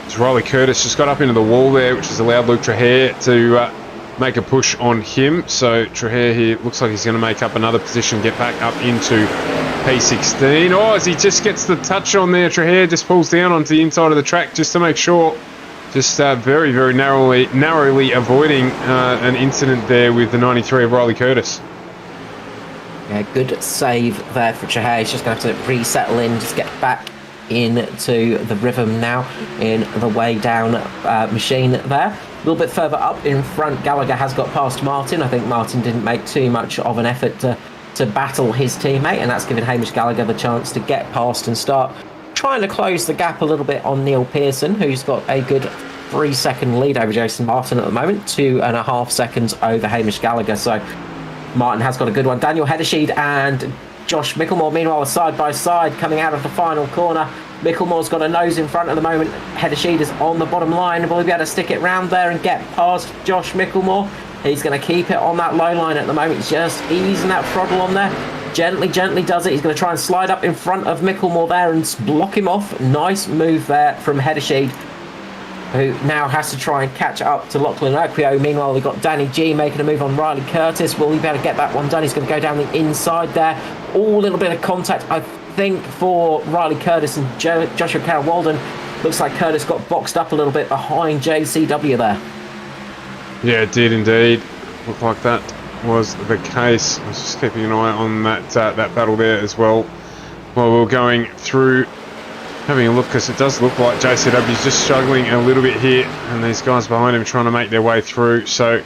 As Riley Curtis just got up into the wall there, which has allowed Luke Trahair to make a push on him. So Trahair here looks like he's going to make up another position, get back up into P16. Oh, as he just gets the touch on there, Trahair just pulls down onto the inside of the track just to make sure. Just very, very narrowly avoiding an incident there with the 93 of Riley Curtis. Yeah, good save there for Trahair. He's just going to have to resettle in, just get back into the rhythm now in the way down machine there. A little bit further up in front, Gallagher has got past Martin. I think Martin didn't make too much of an effort to battle his teammate, and that's given Hamish Gallagher the chance to get past and start trying to close the gap a little bit on Neil Pearson, who's got a good 3-second lead over Jason Martin at the moment, 2.5 seconds over Hamish Gallagher. So Martin has got a good one. Daniel Heddersheed and Josh Micklemore, meanwhile, are side by side coming out of the final corner. Micklemore's got a nose in front at the moment. Heddersheed is on the bottom line. Will he be able to stick it round there and get past Josh Micklemore? He's going to keep it on that low line at the moment. He's just easing that throttle on there. Gently does it. He's going to try and slide up in front of Micklemore there and block him off. Nice move there from Heddersheed, who now has to try and catch up to Lachlan Oquio. Meanwhile, we've got Danny G making a move on Riley Curtis. Will he be able to get that one done? He's going to go down the inside there. All a little bit of contact, I think, for Riley Curtis and Joshua Carroll-Walden. Looks like Curtis got boxed up a little bit behind JCW there. Yeah, it did indeed. Looked like that was the case. I was just keeping an eye on that battle there as well while we were going through, having a look, because it does look like JCW is just struggling a little bit here, and these guys behind him trying to make their way through. So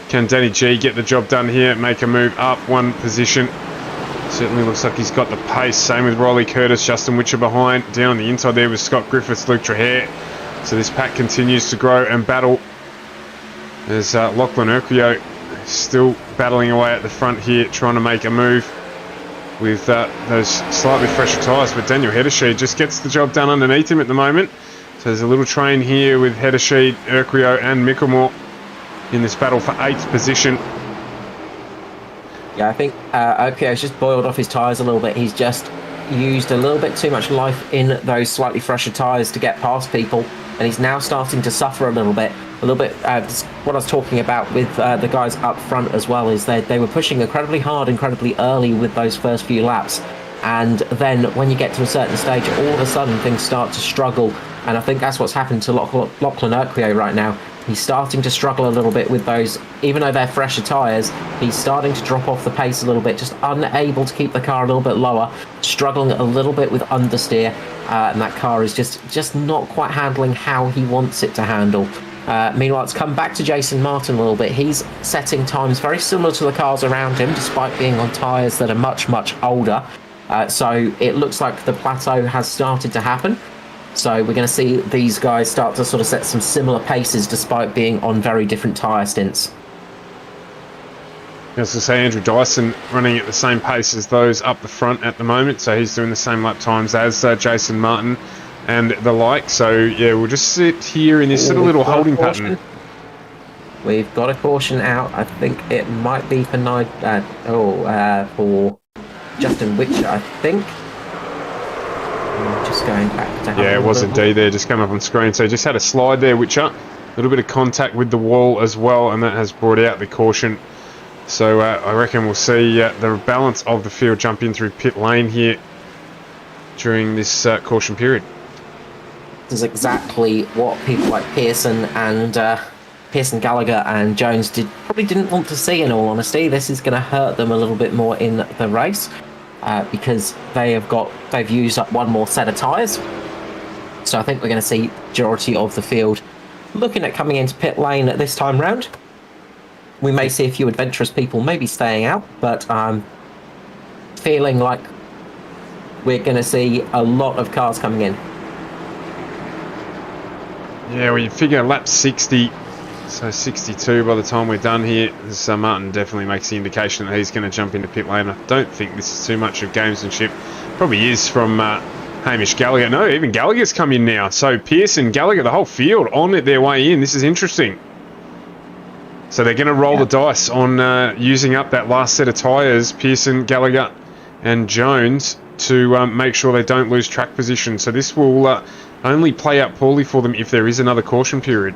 can Danny G get the job done here, make a move up one position? Certainly looks like he's got the pace. Same with Riley Curtis, Justin Witcher behind. Down on the inside there with Scott Griffiths, Luke Trahair. So this pack continues to grow and battle. There's Lachlan Urquio still battling away at the front here, trying to make a move with those slightly fresher tyres, but Daniel Heddersheed just gets the job done underneath him at the moment. So there's a little train here with Heddersheed, Urquio and Micklemore in this battle for 8th position. Yeah, I think Urquio's just boiled off his tyres a little bit. He's just used a little bit too much life in those slightly fresher tyres to get past people, and he's now starting to suffer a little bit. What I was talking about with the guys up front as well is they were pushing incredibly hard, incredibly early with those first few laps, and then when you get to a certain stage, all of a sudden things start to struggle, and I think that's what's happened to Lachlan Urquio right now. He's starting to struggle a little bit with those, even though they're fresher tyres, he's starting to drop off the pace a little bit, just unable to keep the car a little bit lower, struggling a little bit with understeer, and that car is just not quite handling how he wants it to handle. Meanwhile, it's come back to Jason Martin a little bit. He's setting times very similar to the cars around him, despite being on tyres that are much, much older. So it looks like the plateau has started to happen. So we're going to see these guys start to sort of set some similar paces despite being on very different tyre stints. As I say, Andrew Dyson running at the same pace as those up the front at the moment, so he's doing the same lap times as Jason Martin and the like. So yeah, we'll just sit here in this little holding pattern. We've got a caution out. I think it might be for for Justin Witcher, I think. Just going back to yeah, it was indeed there, just came up on screen. So just had a slide there, Witcher. little bit of contact with the wall as well, and that has brought out the caution. So I reckon we'll see the balance of the field jump in through pit lane here during this caution period. This is exactly what people like Pearson, Gallagher and Jones probably didn't want to see, in all honesty. This is going to hurt them a little bit more in the race because they've used up one more set of tyres. So I think we're going to see majority of the field looking at coming into pit lane at this time round. We may see a few adventurous people maybe staying out, but I'm feeling like we're going to see a lot of cars coming in. Yeah, well, you figure lap 60, so 62 by the time we're done here. Martin definitely makes the indication that he's going to jump into pit lane. I don't think this is too much of gamesmanship. Probably is from Hamish Gallagher. No, even Gallagher's come in now. So Pearson, Gallagher, the whole field on their way in. This is interesting. So they're going to roll the dice on using up that last set of tyres, Pearson, Gallagher and Jones, to make sure they don't lose track position. So this will only play out poorly for them if there is another caution period.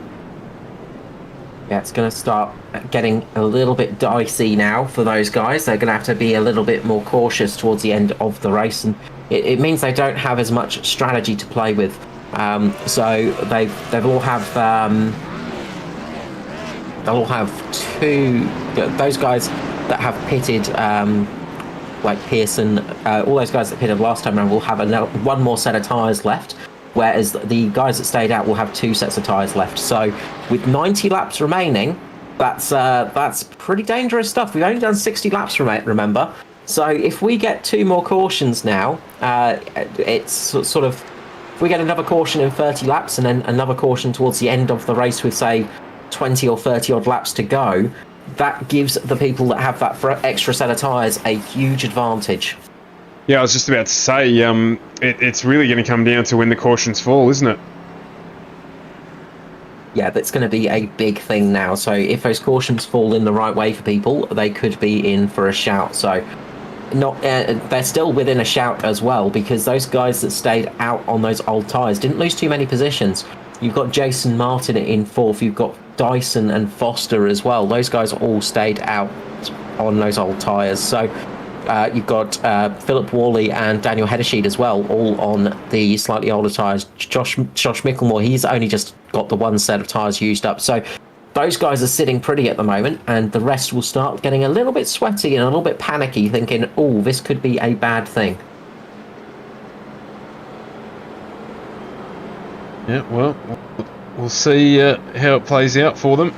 Yeah, it's going to start getting a little bit dicey now for those guys. They're going to have to be a little bit more cautious towards the end of the race, and it means they don't have as much strategy to play with. So they'll all have those guys that have pitted, like Pearson, all those guys that pitted last time around will have one more set of tyres left, whereas the guys that stayed out will have 2 sets of tyres left. So with 90 laps remaining, that's pretty dangerous stuff. We've only done 60 laps, remember. So if we get 2 more cautions now, it's sort of, if we get another caution in 30 laps and then another caution towards the end of the race with, say, 20 or 30 odd laps to go, that gives the people that have that extra set of tyres a huge advantage. Yeah, I was just about to say, it's really going to come down to when the cautions fall, isn't it? Yeah, that's going to be a big thing now. So if those cautions fall in the right way for people, they could be in for a shout. So they're still within a shout as well, because those guys that stayed out on those old tyres didn't lose too many positions. You've got Jason Martin in 4th, you've got Dyson and Foster as well. Those guys all stayed out on those old tyres. So you've got Philip Worley and Daniel Heddersheed as well, all on the slightly older tyres. Josh Micklemore, he's only just got the one set of tyres used up. So those guys are sitting pretty at the moment, and the rest will start getting a little bit sweaty and a little bit panicky, thinking, oh, this could be a bad thing. Yeah, well, we'll see how it plays out for them.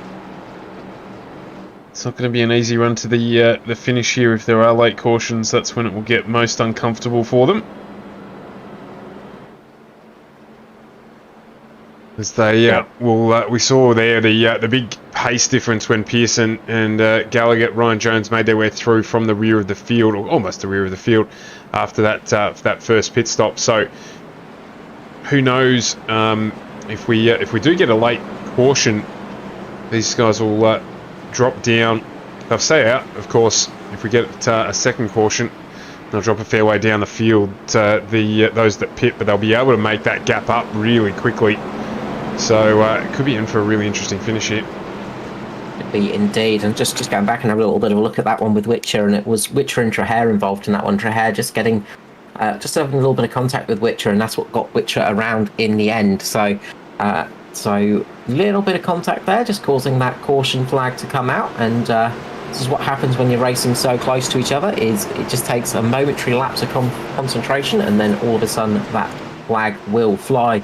It's not going to be an easy run to the finish here. If there are late cautions, that's when it will get most uncomfortable for them. As they we saw there the big pace difference when Pearson and Gallagher, Ryan Jones made their way through from the rear of the field, or almost the rear of the field, after that first pit stop. So who knows if we do get a late caution, these guys will drop down. They'll stay out, of course. If we get a second caution, they'll drop a fair way down the field, those that pit, but they'll be able to make that gap up really quickly. So it could be in for a really interesting finish here. Could be indeed. And just going back and have a little bit of a look at that one with Witcher, and it was Witcher and Trahair involved in that one. Trahair just having a little bit of contact with Witcher, and that's what got Witcher around in the end. So little bit of contact there, just causing that caution flag to come out. And this is what happens when you're racing so close to each other, is it just takes a momentary lapse of concentration, and then all of a sudden that flag will fly.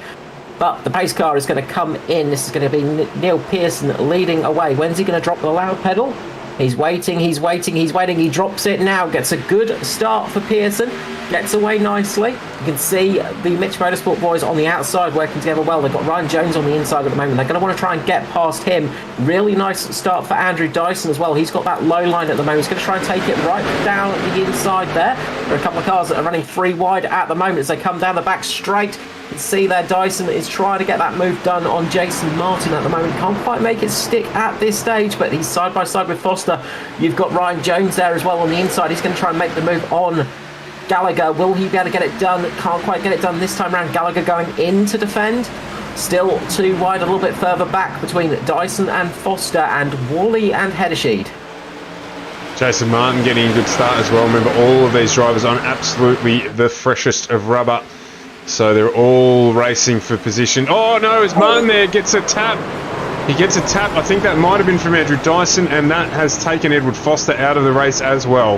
But the pace car is going to come in. This is going to be Neil Pearson leading away. When's he going to drop the loud pedal? He's waiting. He drops it now. Gets a good start for Pearson. Gets away nicely. You can see the Mitch Motorsport boys on the outside working together well. They've got Ryan Jones on the inside at the moment. They're going to want to try and get past him. Really nice start for Andrew Dyson as well. He's got that low line at the moment. He's going to try and take it right down the inside there. There are a couple of cars that are running 3 wide at the moment as they come down the back straight. You can see there Dyson is trying to get that move done on Jason Martin at the moment. Can't quite make it stick at this stage, but he's side by side with Foster. You've got Ryan Jones there as well on the inside. He's going to try and make the move on Gallagher. Will he be able to get it done? Can't quite get it done this time around. Gallagher going in to defend. Still too wide, a little bit further back between Dyson and Foster and Wally and Heddersheed. Jason Martin getting a good start as well. Remember, all of these drivers on absolutely the freshest of rubber. So they're all racing for position. Oh no, it's Martin there, gets a tap. He gets a tap. I think that might have been from Andrew Dyson, and that has taken Edward Foster out of the race as well.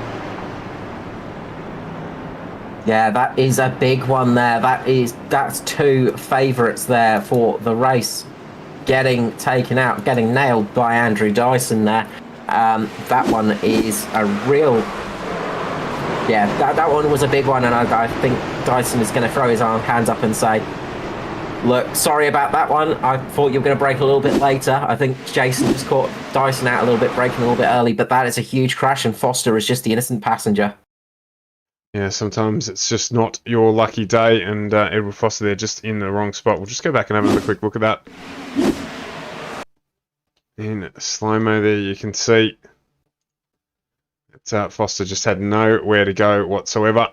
Yeah, that is a big one there. That's two favourites there for the race getting taken out, getting nailed by Andrew Dyson there. That one is a real... Yeah, that one was a big one, and I think Dyson is going to throw his hands up and say, look, sorry about that one. I thought you were going to break a little bit later. I think Jason just caught Dyson out a little bit, breaking a little bit early, but that is a huge crash, and Foster is just the innocent passenger. Yeah, sometimes it's just not your lucky day, and Edward Foster there just in the wrong spot. We'll just go back and have another quick look at that. In slow-mo there, you can see that Foster just had nowhere to go whatsoever.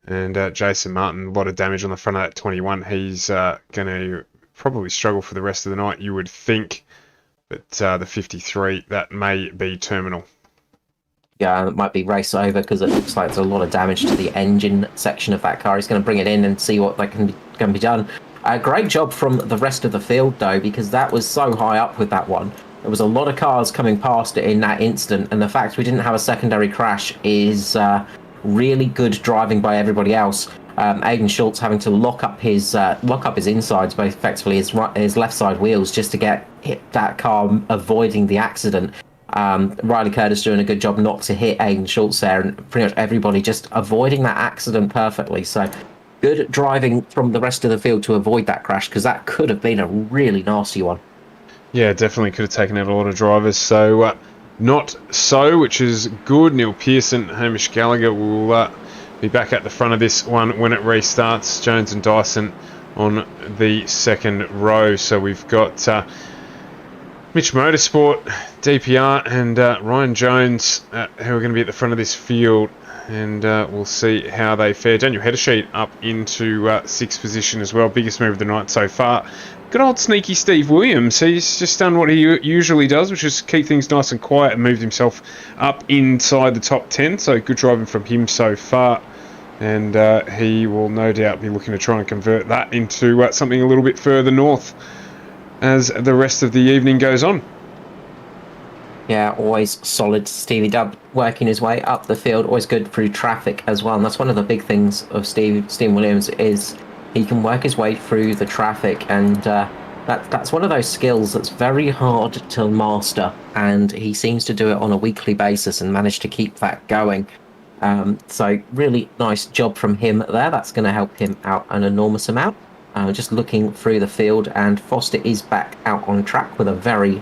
And Jason Martin, a lot of damage on the front of that 21. He's going to probably struggle for the rest of the night, you would think. But the 53, that may be terminal. Yeah, it might be race over because it looks like there's a lot of damage to the engine section of that car. He's going to bring it in and see what can be done. Great job from the rest of the field, though, because that was so high up with that one. There was a lot of cars coming past it in that instant, and the fact we didn't have a secondary crash is really good driving by everybody else. Aidan Schultz having to lock up his insides, both effectively his left side wheels, just to hit that car, avoiding the accident. Riley Curtis doing a good job not to hit Aidan Schultz there, and pretty much everybody just avoiding that accident perfectly. So good driving from the rest of the field to avoid that crash, because that could have been a really nasty one. Yeah, definitely could have taken out a lot of drivers. So not so, which is good. Neil Pearson, Hamish Gallagher will be back at the front of this one when it restarts. Jones and Dyson on the second row. So we've got Mitch Motorsport, DPR, and Ryan Jones who are going to be at the front of this field. And we'll see how they fare. Daniel Heddersheet up into 6th position as well. Biggest move of the night so far. Good old sneaky Steve Williams. He's just done what he usually does, which is keep things nice and quiet, and moved himself up inside the top 10. So good driving from him so far. And he will no doubt be looking to try and convert that into something a little bit further north as the rest of the evening goes on. Yeah, always solid. Stevie Dubb working his way up the field, always good through traffic as well. And that's one of the big things of Steve Williams, is he can work his way through the traffic, and that's one of those skills that's very hard to master, and he seems to do it on a weekly basis and manage to keep that going. So really nice job from him there. That's going to help him out an enormous amount. Just looking through the field, and Foster is back out on track with a very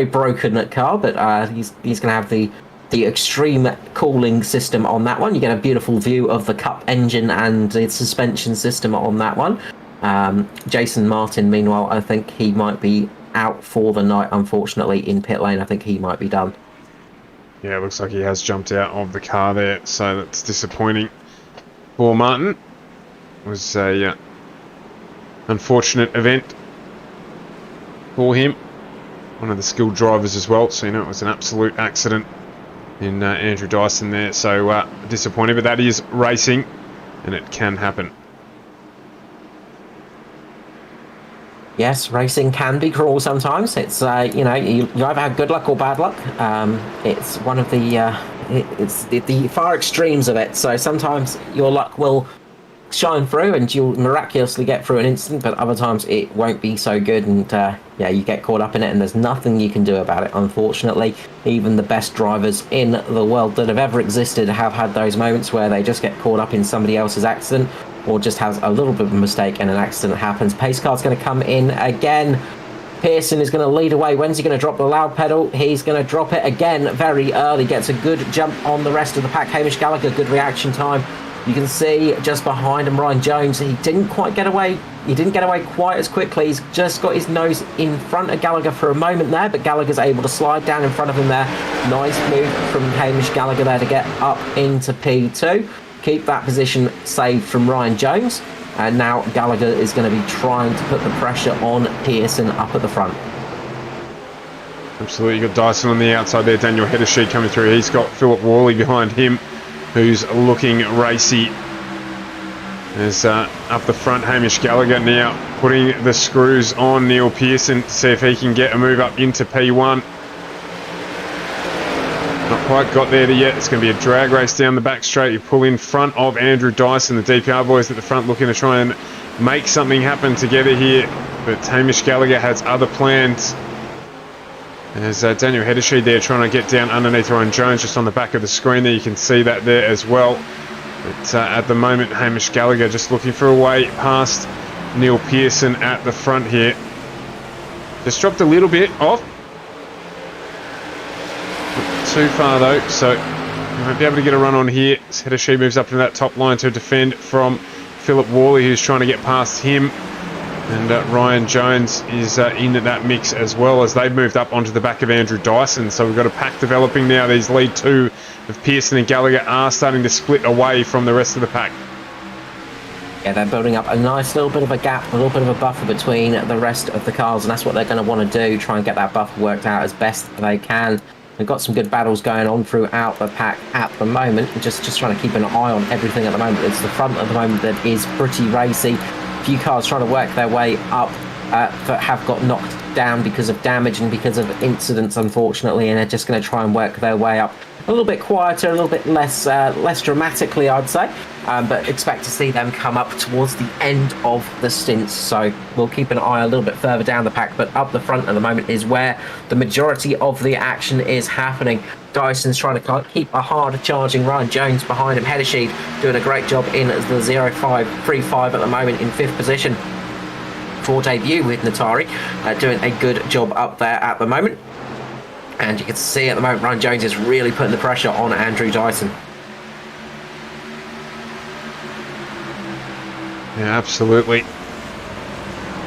broken car, but he's going to have the extreme cooling system on that one. You get a beautiful view of the Cup engine and the suspension system on that one. Jason Martin, meanwhile, I think he might be out for the night, unfortunately, in pit lane. I think he might be done. Yeah, it looks like he has jumped out of the car there, so that's disappointing for Martin. It was a unfortunate event for him. One of the skilled drivers as well, so it was an absolute accident in Andrew Dyson there. So disappointing, but that is racing, and it can happen. Yes, racing can be cruel sometimes. It's you either have good luck or bad luck. It's one of the far extremes of it. So sometimes your luck will shine through and you'll miraculously get through an instant, but other times it won't be so good, and you get caught up in it, and there's nothing you can do about it, unfortunately. Even the best drivers in the world that have ever existed have had those moments where they just get caught up in somebody else's accident, or just has a little bit of a mistake and an accident happens. Pace car's going to come in again. Pearson is going to lead away. When's he going to drop the loud pedal? He's going to drop it again very early. Gets a good jump on the rest of the pack. Hamish Gallagher, good reaction time. You can see just behind him Ryan Jones. He didn't quite get away. He didn't get away quite as quickly. He's just got his nose in front of Gallagher for a moment there, but Gallagher's able to slide down in front of him there. Nice move from Hamish Gallagher there to get up into P2. Keep that position saved from Ryan Jones. And now Gallagher is going to be trying to put the pressure on Pearson up at the front. Absolutely. You've got Dyson on the outside there. Daniel Hedersheed coming through. He's got Philip Worley behind him, who's looking racy. There's up the front, Hamish Gallagher now putting the screws on Neil Pearson to see if he can get a move up into P1. Not quite got there yet. It's going to be a drag race down the back straight. You pull in front of Andrew Dyson. The DPR boys at the front looking to try and make something happen together here. But Hamish Gallagher has other plans. There's Daniel Hedersheed there trying to get down underneath Ryan Jones just on the back of the screen there. You can see that there as well. But at the moment, Hamish Gallagher just looking for a way past Neil Pearson at the front here. Just dropped a little bit off. Not too far though, so he won't be able to get a run on here. Hedersheed moves up to that top line to defend from Philip Worley, who's trying to get past him. And Ryan Jones is in that mix as well, as they've moved up onto the back of Andrew Dyson. So we've got a pack developing now. These lead two of Pearson and Gallagher are starting to split away from the rest of the pack. Yeah, they're building up a nice little bit of a gap, a little bit of a buffer between the rest of the cars, and that's what they're going to want to do, try and get that buffer worked out as best they can. We've got some good battles going on throughout the pack at the moment. Just trying to keep an eye on everything at the moment. It's the front at the moment that is pretty racy. Few cars trying to work their way up that have got knocked down because of damage and because of incidents, unfortunately, and they're just going to try and work their way up a little bit quieter, a little bit less dramatically, I'd say, but expect to see them come up towards the end of the stints. So we'll keep an eye a little bit further down the pack, but up the front at the moment is where the majority of the action is happening. Dyson's trying to keep a hard charging Ryan Jones behind him. Hedersheed doing a great job in the 0535 at the moment in 5th position for debut with Natari, doing a good job up there at the moment. And you can see at the moment Ryan Jones is really putting the pressure on Andrew Dyson. Yeah, absolutely.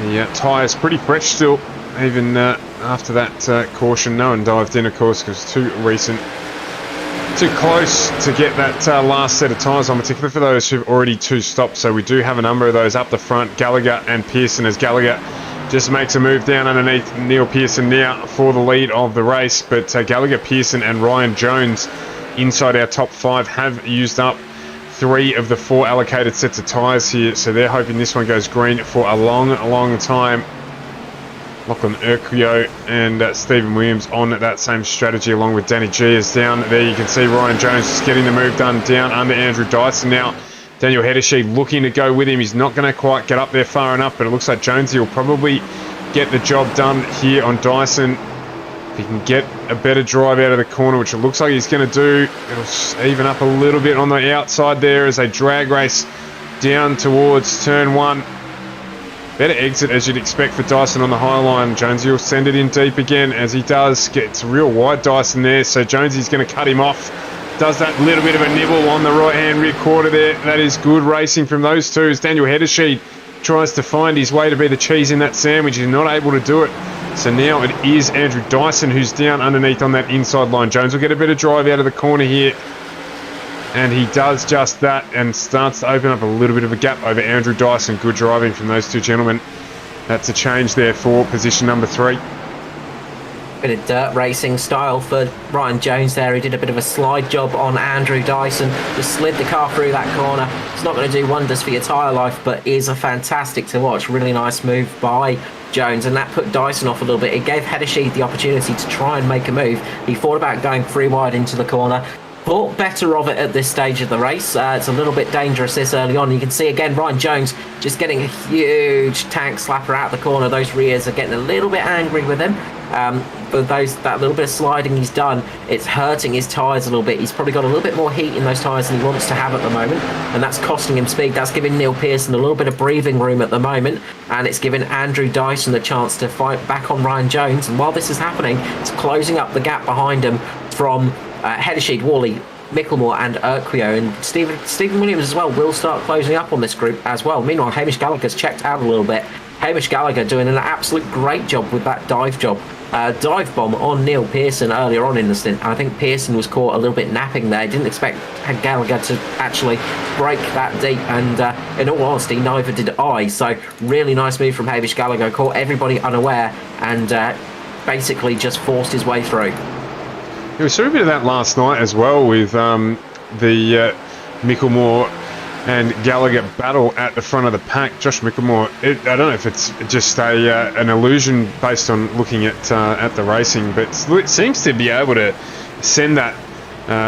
The tyre's pretty fresh still, even after that caution. No one dived in, of course, because it's too recent. Too close to get that last set of tyres on, particularly for those who've already two stopped. So we do have a number of those up the front. Gallagher and Pearson, as Gallagher just makes a move down underneath Neil Pearson now for the lead of the race. But Gallagher, Pearson and Ryan Jones inside our top 5 have used up 3 of the 4 allocated sets of tyres here. So they're hoping this one goes green for a long time. Lachlan Urquio and Stephen Williams on that same strategy, along with Danny G is down there. You can see Ryan Jones just getting the move done down under Andrew Dyson now. Daniel Hedersheed looking to go with him. He's not going to quite get up there far enough, but it looks like Jonesy will probably get the job done here on Dyson. If he can get a better drive out of the corner, which it looks like he's going to do, it'll even up a little bit on the outside there as they drag race down towards turn 1. Better exit, as you'd expect, for Dyson on the high line. Jonesy will send it in deep again, as he does. Gets real wide Dyson there, so Jonesy's going to cut him off. Does that little bit of a nibble on the right-hand rear quarter there. That is good racing from those two, as Daniel Hedersheed tries to find his way to be the cheese in that sandwich. He's not able to do it. So now it is Andrew Dyson who's down underneath on that inside line. Jones will get a bit of drive out of the corner here. And he does just that and starts to open up a little bit of a gap over Andrew Dyson. Good driving from those two gentlemen. That's a change there for position number 3. Bit of dirt racing style for Ryan Jones there. He did a bit of a slide job on Andrew Dyson. Just slid the car through that corner. It's not going to do wonders for your tyre life, but is a fantastic to watch. Really nice move by Jones, and that put Dyson off a little bit. It gave Hedersheed the opportunity to try and make a move. He thought about going 3 wide into the corner. Thought better of it at this stage of the race. It's a little bit dangerous this early on. You can see again Ryan Jones just getting a huge tank slapper out the corner. Those rears are getting a little bit angry with him. For that little bit of sliding he's done, it's hurting his tyres a little bit. He's probably got a little bit more heat in those tyres than he wants to have at the moment, and that's costing him speed. That's giving Neil Pearson a little bit of breathing room at the moment, and it's giving Andrew Dyson the chance to fight back on Ryan Jones. And while this is happening, it's closing up the gap behind him from Hedersheed, Worley, Micklemore and Urquio, and Stephen Williams as well will start closing up on this group as well. Meanwhile, Hamish Gallagher's checked out a little bit. Hamish Gallagher doing an absolute great job with that dive job dive bomb on Neil Pearson earlier on in the stint. I think Pearson was caught a little bit napping there. Didn't expect Gallagher to actually break that deep, and in all honesty, neither did I. So really nice move from Hamish Gallagher. Caught everybody unaware and basically just forced his way through. We saw a bit of that last night as well with the Micklemore and Gallagher battle at the front of the pack. Josh Micklemore, I don't know if it's just an illusion based on looking at the racing, but it seems to be able to send that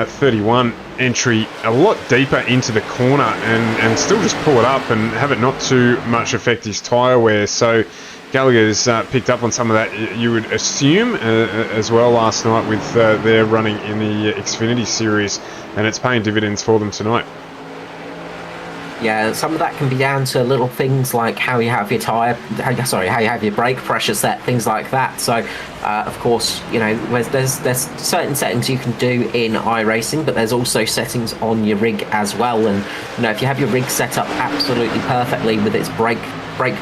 31 entry a lot deeper into the corner and still just pull it up and have it not too much affect his tyre wear. So Gallagher's picked up on some of that, you would assume, as well last night with their running in the Xfinity Series, and it's paying dividends for them tonight. Yeah, some of that can be down to little things like how you have your how you have your brake pressure set, things like that. So, of course, you know, there's certain settings you can do in iRacing, but there's also settings on your rig as well. And you know, if you have your rig set up absolutely perfectly with its brake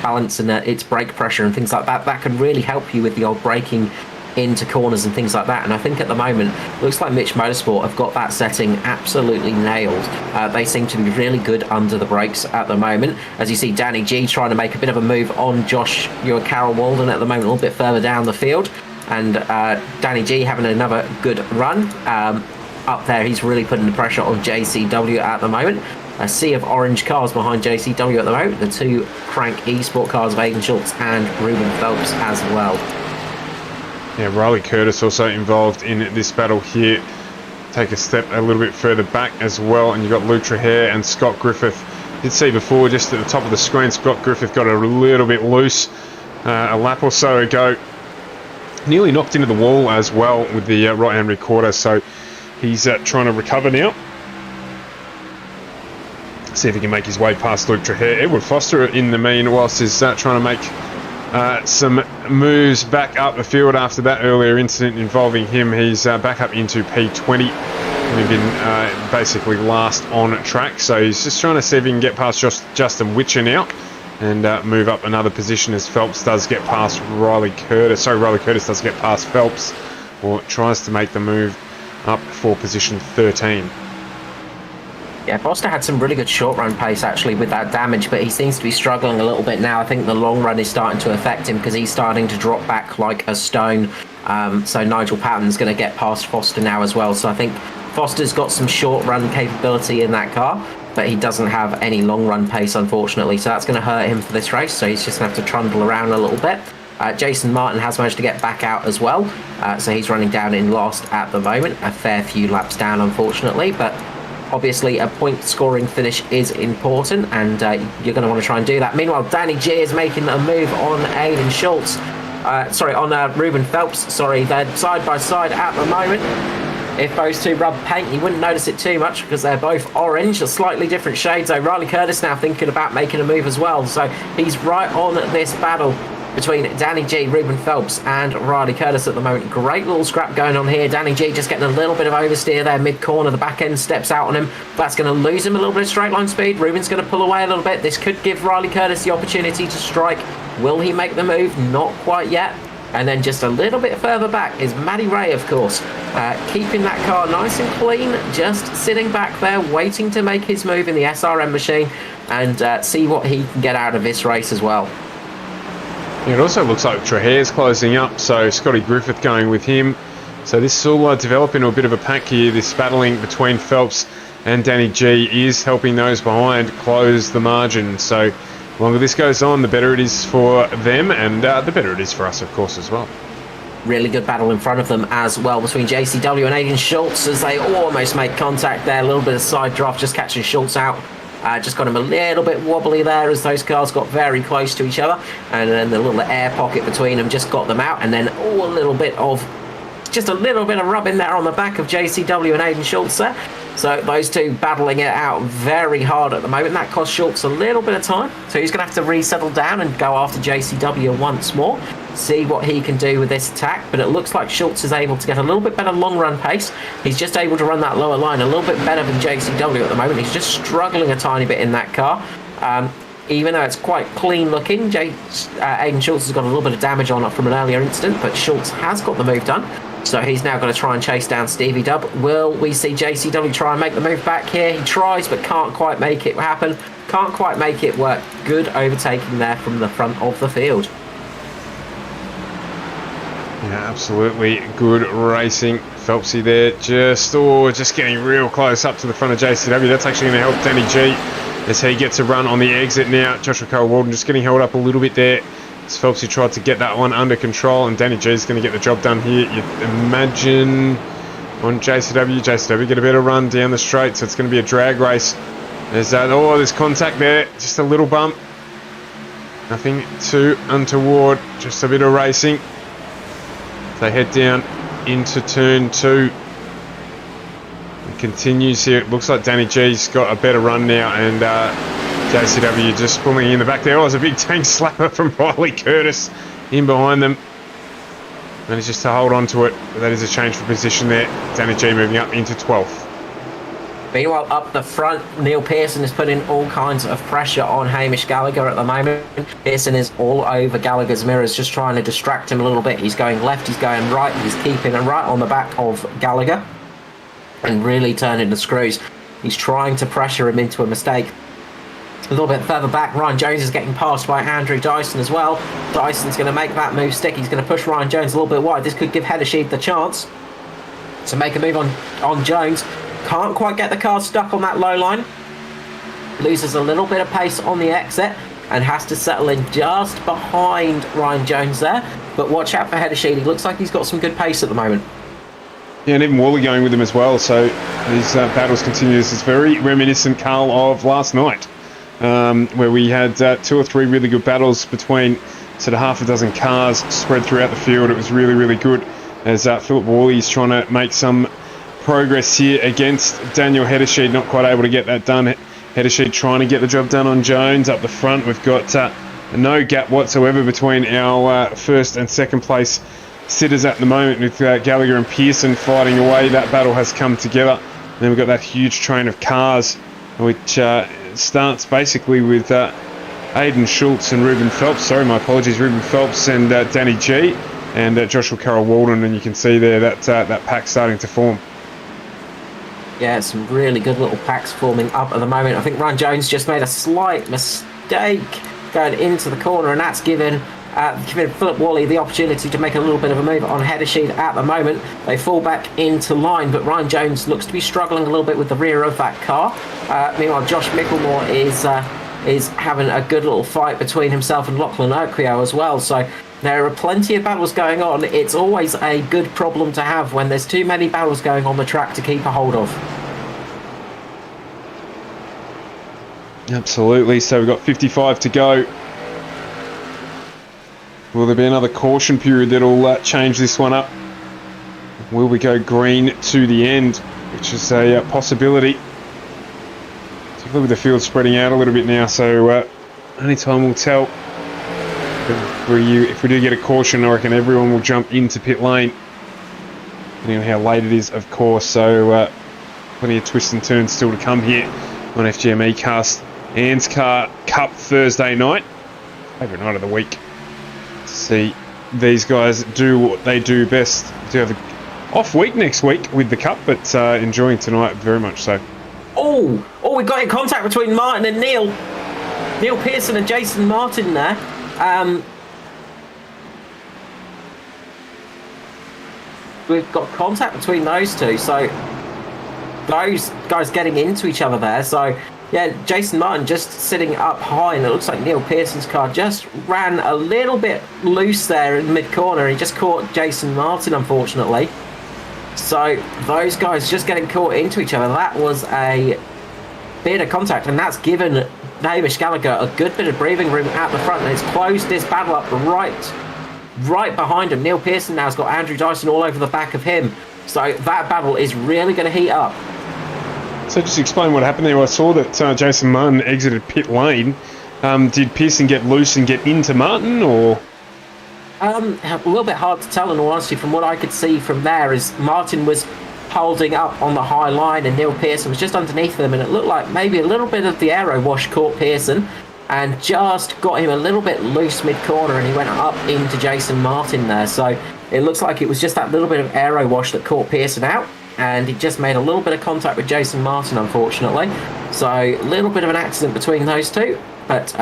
balance and its brake pressure and things like that, that can really help you with the old braking into corners and things like that. And I think at the moment looks like Mitch Motorsport have got that setting absolutely nailed. They seem to be really good under the brakes at the moment. As you see, Danny G trying to make a bit of a move on Carol Walden at the moment, a little bit further down the field, and Danny G having another good run up there. He's really putting the pressure on JCW at the moment. A sea of orange cars behind JCW at the moment, the two Crank Esport cars of Aidan Schultz and Ruben Phelps as well. Yeah, Riley Curtis also involved in this battle here. Take a step a little bit further back as well, and you've got Luke Trahair and Scott Griffith. Did see before, just at the top of the screen, Scott Griffith got a little bit loose a lap or so ago. Nearly knocked into the wall as well with the right-hand recorder, so he's trying to recover now. See if he can make his way past Luke Trahair. Edward Foster in the whilst is trying to make some moves back up the field after that earlier incident involving him. He's back up into P20. We've been basically last on track, so he's just trying to see if he can get past Justin Witcher now and move up another position as Phelps does get past Riley Curtis. Sorry, Riley Curtis does get past Phelps, or tries to make the move up for position 13. Yeah, Foster had some really good short run pace actually with that damage, but he seems to be struggling a little bit now. I think the long run is starting to affect him because he's starting to drop back like a stone. So Nigel Patton's going to get past Foster now as well. So I think Foster's got some short run capability in that car, but he doesn't have any long run pace, unfortunately. So that's going to hurt him for this race. So he's just going to have to trundle around a little bit. Jason Martin has managed to get back out as well. So he's running down in last at the moment. A fair few laps down, unfortunately, but obviously a point scoring finish is important, and you're going to want to try and do that. Meanwhile, Danny G is making a move on Aidan Schultz. On Ruben Phelps. They're side by side at the moment. If those two rub paint, you wouldn't notice it too much because they're both orange, slightly different shades. Riley Curtis now thinking about making a move as well. So he's right on this battle between Danny G, Ruben Phelps and Riley Curtis at the moment. Great little scrap going on here. Danny G just getting a little bit of oversteer there mid-corner. The back end steps out on him. That's going to lose him a little bit of straight line speed. Ruben's going to pull away a little bit. This could give Riley Curtis the opportunity to strike. Will he make the move? Not quite yet. And then just a little bit further back is Matty Ray, of course, keeping that car nice and clean, just sitting back there, waiting to make his move in the SRM machine and see what he can get out of this race as well. It also looks like Trahair's closing up, so Scotty Griffith going with him. So this will develop into a bit of a pack here. This battling between Phelps and Danny G is helping those behind close the margin. So the longer this goes on, the better it is for them, and the better it is for us, of course, as well. Really good battle in front of them as well between JCW and Aidan Schultz as they almost make contact there. A little bit of side draft, just catching Schultz out. Just got him a little bit wobbly there as those cars got very close to each other, and then the little air pocket between them just got them out, and then a little bit of rubbing there on the back of JCW and Aidan Schultz there. So those two battling it out very hard at the moment. That cost Schultz a little bit of time, so he's going to have to resettle down and go after JCW once more, see what he can do with this attack. But it looks like Schultz is able to get a little bit better long run pace. He's just able to run that lower line a little bit better than JCW at the moment. He's just struggling a tiny bit in that car. even though it's quite clean looking. Aiden Schultz has got a little bit of damage on it from an earlier incident, but Schultz has got the move done. So he's now going to try and chase down Stevie Dub. Will we see JCW try and make the move back here? He tries, but can't quite make it happen. Can't quite make it work. Good overtaking there from the front of the field. Yeah, absolutely good racing. Phelpsy there, just getting real close up to the front of JCW. That's actually going to help Danny G as he gets a run on the exit now. Joshua Carroll-Walden just getting held up a little bit there. As Phelpsy tried to get that one under control, and Danny G is going to get the job done here. You'd imagine on JCW. JCW get a better run down the straight, so it's going to be a drag race. There's that. Oh, there's contact there. Just a little bump. Nothing too untoward. Just a bit of racing. They head down into turn 2. It continues here. It looks like Danny G's got a better run now, and JCW just pulling in the back there. Oh, there's a big tank slapper from Riley Curtis in behind them. Manages to hold on to it, but that is a change for position there. Danny G moving up into 12th. Meanwhile, up the front, Neil Pearson is putting all kinds of pressure on Hamish Gallagher at the moment. Pearson is all over Gallagher's mirrors, just trying to distract him a little bit. He's going left, he's going right, he's keeping him right on the back of Gallagher and really turning the screws. He's trying to pressure him into a mistake. A little bit further back, Ryan Jones is getting passed by Andrew Dyson as well. Dyson's going to make that move stick. He's going to push Ryan Jones a little bit wide. This could give Heddersheed the chance to make a move on Jones. Can't quite get the car stuck on that low line. Loses a little bit of pace on the exit and has to settle in just behind Ryan Jones there. But watch out for Heddersheed. He looks like he's got some good pace at the moment. Yeah, and even Wally going with him as well. So these battles continue. This is very reminiscent, Carl, of last night, where we had 2 or 3 really good battles between sort of half a dozen cars spread throughout the field. It was really, really good as Philip Worley is trying to make some progress here against Daniel Heddersheed, not quite able to get that done. Heddersheed trying to get the job done on Jones up the front. We've got no gap whatsoever between our first and second place sitters at the moment, with Gallagher and Pearson fighting away. That battle has come together. And then we've got that huge train of cars, which starts basically with Aiden Schultz and Ruben Phelps. Sorry, my apologies. Ruben Phelps and Danny G and Joshua Carroll-Walden, and you can see there that that pack starting to form. Yeah, some really good little packs forming up at the moment. I think Ryan Jones just made a slight mistake going into the corner, and that's given Philip Worley the opportunity to make a little bit of a move on Heddersheed at the moment. They fall back into line, but Ryan Jones looks to be struggling a little bit with the rear of that car. Meanwhile, Josh Micklemore is having a good little fight between himself and Lachlan Urquio as well. So there are plenty of battles going on. It's always a good problem to have when there's too many battles going on the track to keep a hold of. Absolutely. So we've got 55 to go. Will there be another caution period that'll change this one up? Will we go green to the end, which is a possibility, particularly with the field spreading out a little bit now. So only time will tell. If we do get a caution, I reckon everyone will jump into pit lane, depending on how late it is, of course. So plenty of twists and turns still to come here on FGM eCast. ANZCAR Cup Thursday night, favourite night of the week. See these guys do what they do best. We do have an off week next week with the Cup, but enjoying tonight very much so. Oh, we got in contact between Martin and Neil. Neil Pearson and Jason Martin there. We've got contact between those two, so those guys getting into each other there. So yeah, Jason Martin just sitting up high, and it looks like Neil Pearson's car just ran a little bit loose there in mid-corner. He just caught Jason Martin, unfortunately. So those guys just getting caught into each other. That was a bit of contact, and that's given Hamish Gallagher a good bit of breathing room at the front, and it's closed this battle up right behind him. Neil Pearson now has got Andrew Dyson all over the back of him. So that battle is really going to heat up. So just explain what happened there. I saw that Jason Martin exited pit lane. Did Pearson get loose and get into Martin, or? A little bit hard to tell, in all honesty. From what I could see from there, is Martin was holding up on the high line and Neil Pearson was just underneath them, and it looked like maybe a little bit of the aero wash caught Pearson. and just got him a little bit loose mid-corner, and he went up into Jason Martin there. So it looks like it was just that little bit of aero wash that caught Pearson out, and he just made a little bit of contact with Jason Martin, unfortunately. So a little bit of an accident between those two, but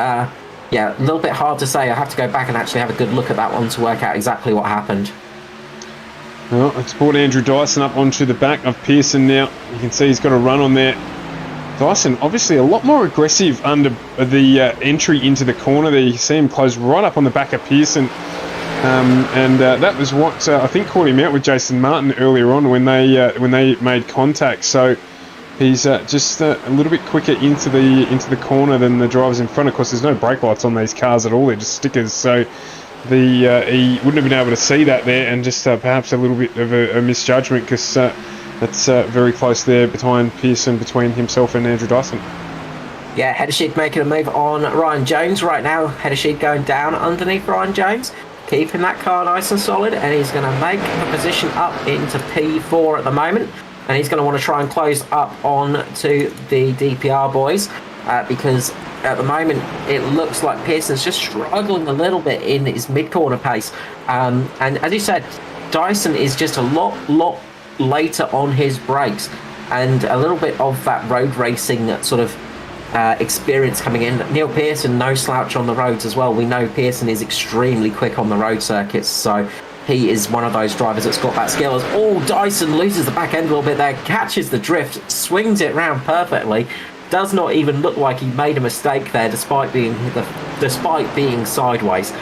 yeah, a little bit hard to say. I have to go back and actually have a good look at that one to work out exactly what happened. Well, it's brought Andrew Dyson up onto the back of Pearson now. You can see he's got a run on there. Dyson obviously a lot more aggressive under the entry into the corner there. You see him close right up on the back of Pearson. And that was what I think caught him out with Jason Martin earlier on when they made contact. So he's just a little bit quicker into the corner than the drivers in front. Of course, there's no brake lights on these cars at all. They're just stickers. So he wouldn't have been able to see that there, and just perhaps a little bit of a misjudgment, because that's very close there between Pearson, between himself and Andrew Dyson. Yeah, Heddersheet making a move on Ryan Jones right now. Heddersheet going down underneath Ryan Jones, keeping that car nice and solid, and he's going to make the position up into P4 at the moment, and he's going to want to try and close up on to the DPR boys, because at the moment it looks like Pearson's just struggling a little bit in his mid-corner pace, and as you said, Dyson is just a lot later on his brakes, and a little bit of that road racing sort of experience coming in. Neil Pearson, no slouch on the roads as well. We know Pearson is extremely quick on the road circuits, so he is one of those drivers that's got that skill. Dyson loses the back end a little bit there, catches the drift, swings it round perfectly. Does not even look like he made a mistake there, despite being sideways.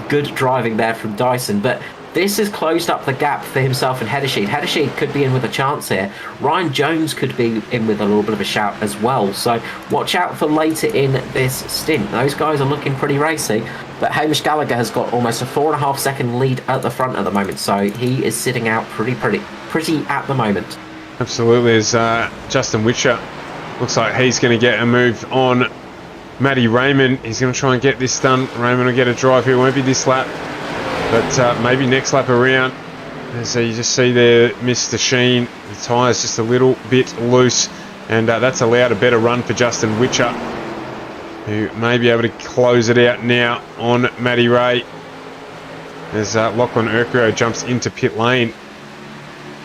Good driving there from Dyson, but this has closed up the gap for himself and Heddersheet. Heddersheet could be in with a chance here. Ryan Jones could be in with a little bit of a shout as well. So watch out for later in this stint. Those guys are looking pretty racy. But Hamish Gallagher has got almost a 4.5 second lead at the front at the moment. So he is sitting out pretty at the moment. Absolutely. As Justin Witcher looks like he's going to get a move on Matty Raymond. He's going to try and get this done. Raymond will get a drive here. It won't be this lap, but maybe next lap around. As you just see there, Mr. Sheen, the tyre's just a little bit loose, and that's allowed a better run for Justin Witcher, who may be able to close it out now on Matty Ray. As Lachlan Urquhart jumps into pit lane.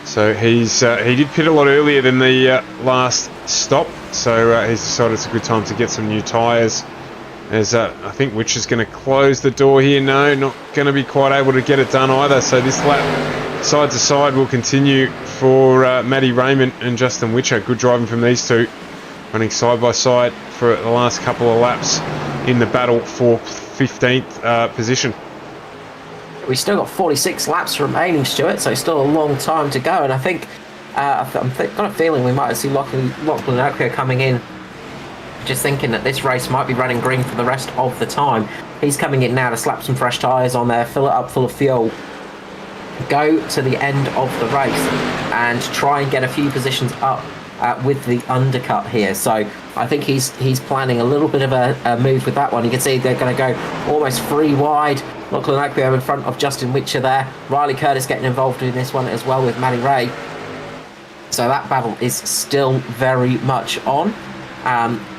So he did pit a lot earlier than the last stop, so he's decided it's a good time to get some new tyres. As I think Witcher's going to close the door here. No, not going to be quite able to get it done either. So this lap, side to side, will continue for Matty Raymond and Justin Witcher. Good driving from these two, running side by side for the last couple of laps in the battle for 15th position. We've still got 46 laps remaining, Stuart, so still a long time to go. And I think I've got a feeling we might see Lachlan Urquhart coming in, just thinking that this race might be running green for the rest of the time. He's coming in now to slap some fresh tyres on there, fill it up full of fuel, go to the end of the race and try and get a few positions up with the undercut here. So I think he's planning a little bit of a move with that one. You can see they're going to go almost 3 wide. Lachlan Urquhart in front of Justin Witcher there. Riley Curtis getting involved in this one as well with Matty Ray. So that battle is still very much on.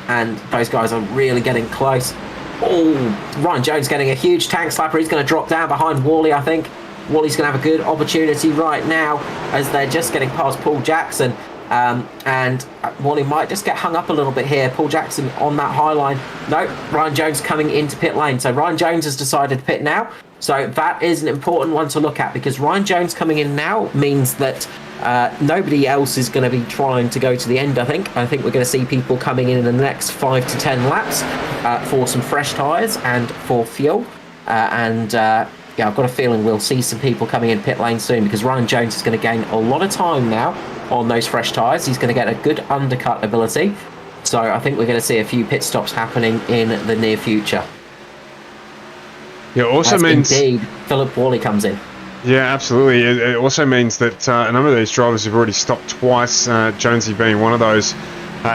And those guys are really getting close. Ryan Jones getting a huge tank slapper. He's going to drop down behind Wally, I think. Wally's going to have a good opportunity right now as they're just getting past Paul Jackson. And Wally might just get hung up a little bit here. Paul Jackson on that high line. No, Ryan Jones coming into pit lane. So Ryan Jones has decided to pit now. So that is an important one to look at, because Ryan Jones coming in now means that nobody else is going to be trying to go to the end, I think. I think we're going to see people coming in the next 5 to 10 laps for some fresh tyres and for fuel. Yeah, I've got a feeling we'll see some people coming in pit lane soon, because Ryan Jones is going to gain a lot of time now on those fresh tyres. He's going to get a good undercut ability. So I think we're going to see a few pit stops happening in the near future. Yeah, it also means indeed Philip Worley comes in. Yeah, absolutely. It also means that a number of these drivers have already stopped twice, Jonesy being one of those.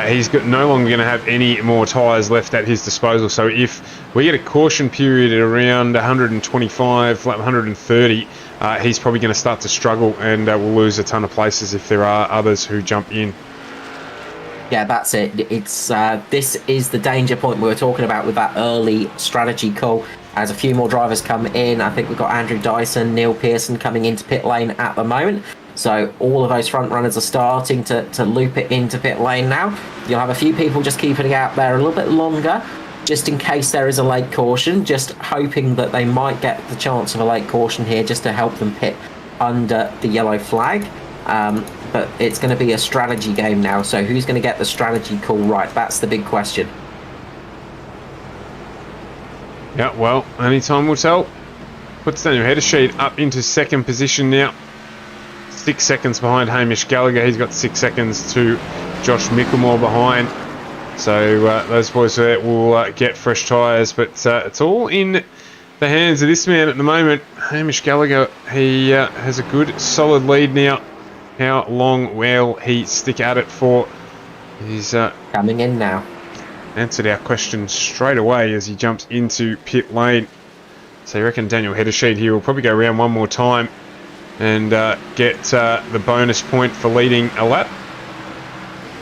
He's no longer going to have any more tyres left at his disposal. So if we get a caution period at around 125, lap 130, he's probably going to start to struggle, and we'll lose a ton of places if there are others who jump in. Yeah, that's it. It's this is the danger point we were talking about with that early strategy call. As a few more drivers come in, I think we've got Andrew Dyson, Neil Pearson coming into pit lane at the moment. So all of those front runners are starting to loop it into pit lane now. You'll have a few people just keeping it out there a little bit longer, just in case there is a late caution, just hoping that they might get the chance of a late caution here just to help them pit under the yellow flag. But it's going to be a strategy game now, so who's going to get the strategy call right? That's the big question. Yeah, well, only time will tell. Puts Daniel Hedersheed up into second position now. 6 seconds behind Hamish Gallagher. He's got 6 seconds to Josh Mickelmore behind. So those boys there will get fresh tyres, but it's all in the hands of this man at the moment. Hamish Gallagher, he has a good solid lead now. How long will he stick at it for? He's coming in now. Answered our question straight away as he jumps into pit lane. So you reckon Daniel Hedersheed here will probably go around one more time and get the bonus point for leading a lap?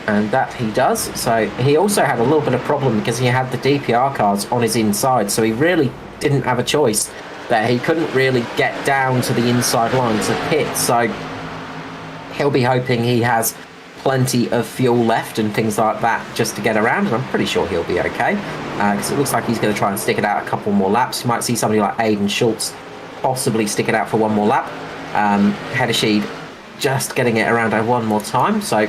And that he does. So he also had a little bit of problem because he had the DPR cars on his inside, so he really didn't have a choice. That he couldn't really get down to the inside line to pit, so he'll be hoping he has plenty of fuel left and things like that just to get around, and I'm pretty sure he'll be okay, because it looks like he's going to try and stick it out a couple more laps. You might see somebody like Aidan Schultz possibly stick it out for one more lap. Hedersheed just getting it around one more time, so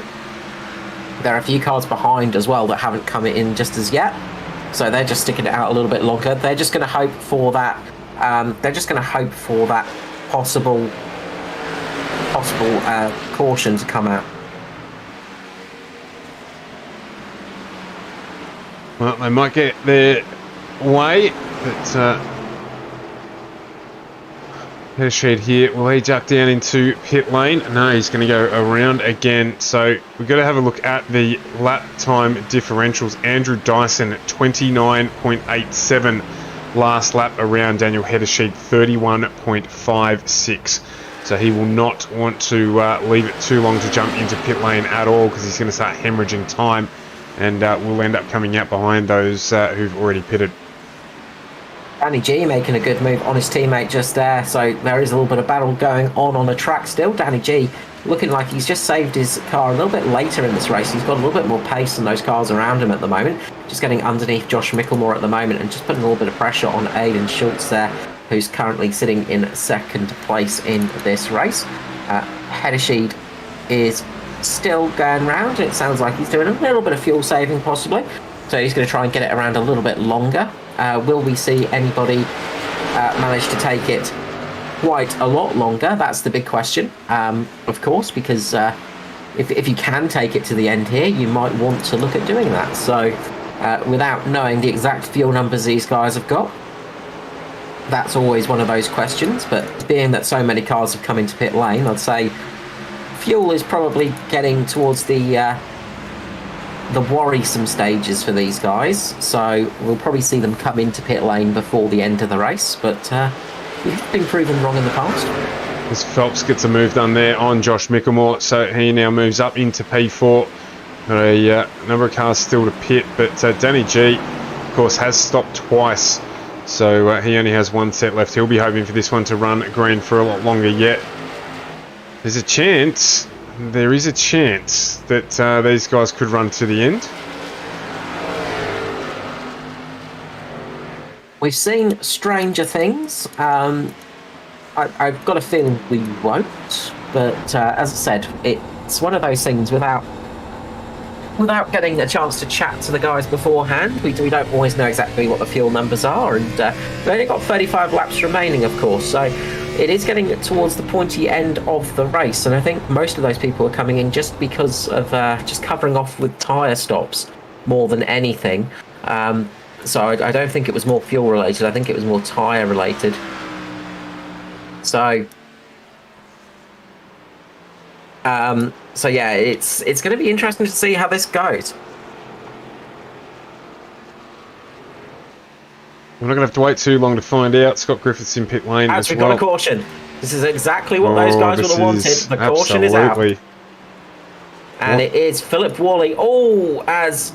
there are a few cars behind as well that haven't come in just as yet, so they're just sticking it out a little bit longer. They're just going to hope for that. Possible caution to come out. Well, they might get their way, but Hedersheed here, will he duck down into pit lane? No, he's going to go around again. So we've got to have a look at the lap time differentials. Andrew Dyson at 29.87 last lap around Daniel Hedersheed, 31.56. So he will not want to leave it too long to jump into pit lane at all, because he's going to start hemorrhaging time, and will end up coming out behind those who've already pitted. Danny G making a good move on his teammate just there, so there is a little bit of battle going on the track still. Danny G looking like he's just saved his car a little bit later in this race. He's got a little bit more pace than those cars around him at the moment, just getting underneath Josh Mickelmore at the moment and just putting a little bit of pressure on Aidan Schultz there, who's currently sitting in second place in this race. Hedersheed is still going round. It sounds like he's doing a little bit of fuel saving possibly, so he's going to try and get it around a little bit longer. Will we see anybody manage to take it quite a lot longer? That's the big question, of course, because if you can take it to the end here, you might want to look at doing that. So without knowing the exact fuel numbers these guys have got, that's always one of those questions. But being that so many cars have come into pit lane, I'd say fuel is probably getting towards the worrisome stages for these guys, so we'll probably see them come into pit lane before the end of the race, but we've been proven wrong in the past. As Phelps gets a move done there on Josh Mickelmore, so he now moves up into P4. Got a number of cars still to pit, but Danny G, of course, has stopped twice, so he only has one set left. He'll be hoping for this one to run green for a lot longer yet. There's a chance. There is a chance that these guys could run to the end. We've seen stranger things. I've got a feeling we won't, but as I said, it's one of those things without getting a chance to chat to the guys beforehand. We don't always know exactly what the fuel numbers are, and we've only got 35 laps remaining, of course, so it is getting towards the pointy end of the race, and I think most of those people are coming in just because of just covering off with tyre stops more than anything. So I don't think it was more fuel related. I think it was more tyre related. So yeah, it's going to be interesting to see how this goes. We're not going to have to wait too long to find out. Scott Griffiths in pit lane as we've well. got a caution. This is exactly what those guys would have wanted. The caution is out. And it is Philip Worley. Oh, as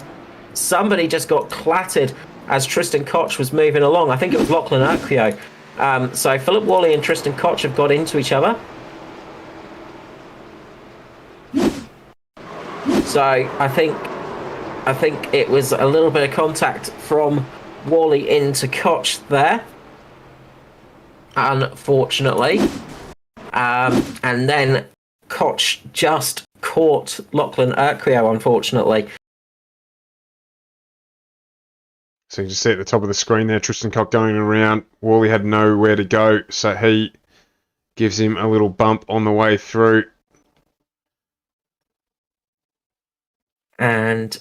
somebody just got clattered as Tristan Koch was moving along. I think it was Lachlan Urquio. So Philip Worley and Tristan Koch have got into each other. So I think it was a little bit of contact from Worley into Koch there, unfortunately. And then Koch just caught Lachlan Urquio, unfortunately. So you can see at the top of the screen there, Tristan Koch going around. Worley had nowhere to go, so he gives him a little bump on the way through. And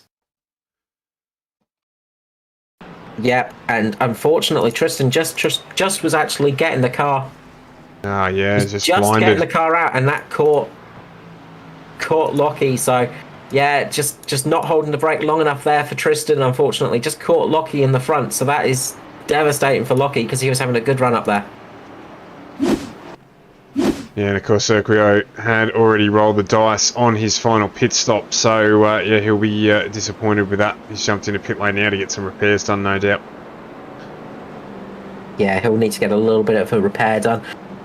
yeah, and unfortunately, Tristan just was actually getting the car. Ah, yeah, just blinded. Getting the car out, and that caught Lockie. So yeah, just not holding the brake long enough there for Tristan. Unfortunately, just caught Lockie in the front. So that is devastating for Lockie because he was having a good run up there. Yeah, and of course, Urquio had already rolled the dice on his final pit stop, so yeah, he'll be disappointed with that. He's jumped into pit lane now to get some repairs done, no doubt. Yeah, he'll need to get a little bit of a repair done.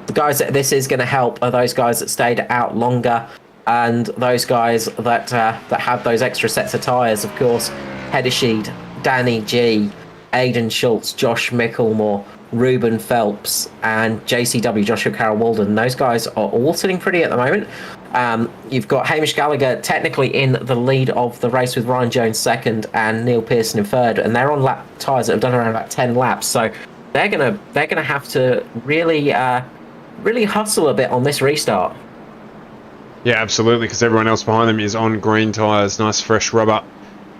The guys that this is going to help are those guys that stayed out longer, and those guys that had those extra sets of tyres, of course. Hedesheed, Danny G, Aidan Schultz, Josh Micklemore, Ruben Phelps, and JCW, Joshua Carroll Walden. Those guys are all sitting pretty at the moment. You've got Hamish Gallagher technically in the lead of the race with Ryan Jones second and Neil Pearson in third, and they're on lap tyres that have done around about 10 laps. So they're gonna have to really hustle a bit on this restart. Yeah, absolutely, because everyone else behind them is on green tyres, nice fresh rubber,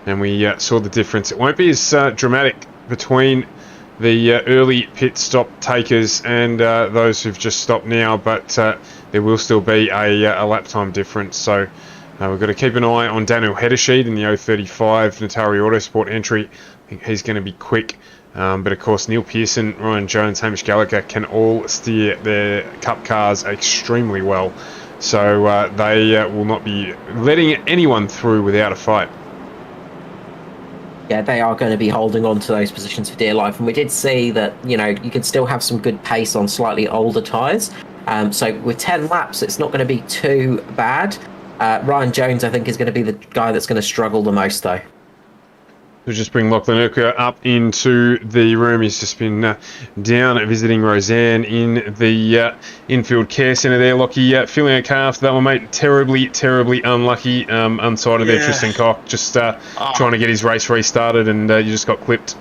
and we saw the difference. It won't be as dramatic between the early pit stop takers and those who've just stopped now, but there will still be a lap time difference. So we've got to keep an eye on Daniel Hedesheed in the 035 Natari Autosport entry. I think he's going to be quick. But of course, Neil Pearson, Ryan Jones, Hamish Gallagher can all steer their Cup cars extremely well. So they will not be letting anyone through without a fight. Yeah, they are going to be holding on to those positions for dear life. And we did see that, you know, you can still have some good pace on slightly older tyres. So with 10 laps, it's not going to be too bad. Ryan Jones, I think, is going to be the guy that's going to struggle the most, though. We'll just bring Lachlan Urquio up into the room. He's just been down visiting Roseanne in the infield care centre there. Lockie, feeling okay after that one, mate. Terribly unlucky. Unsighted there, Tristan Koch. Just trying to get his race restarted, and you just got clipped.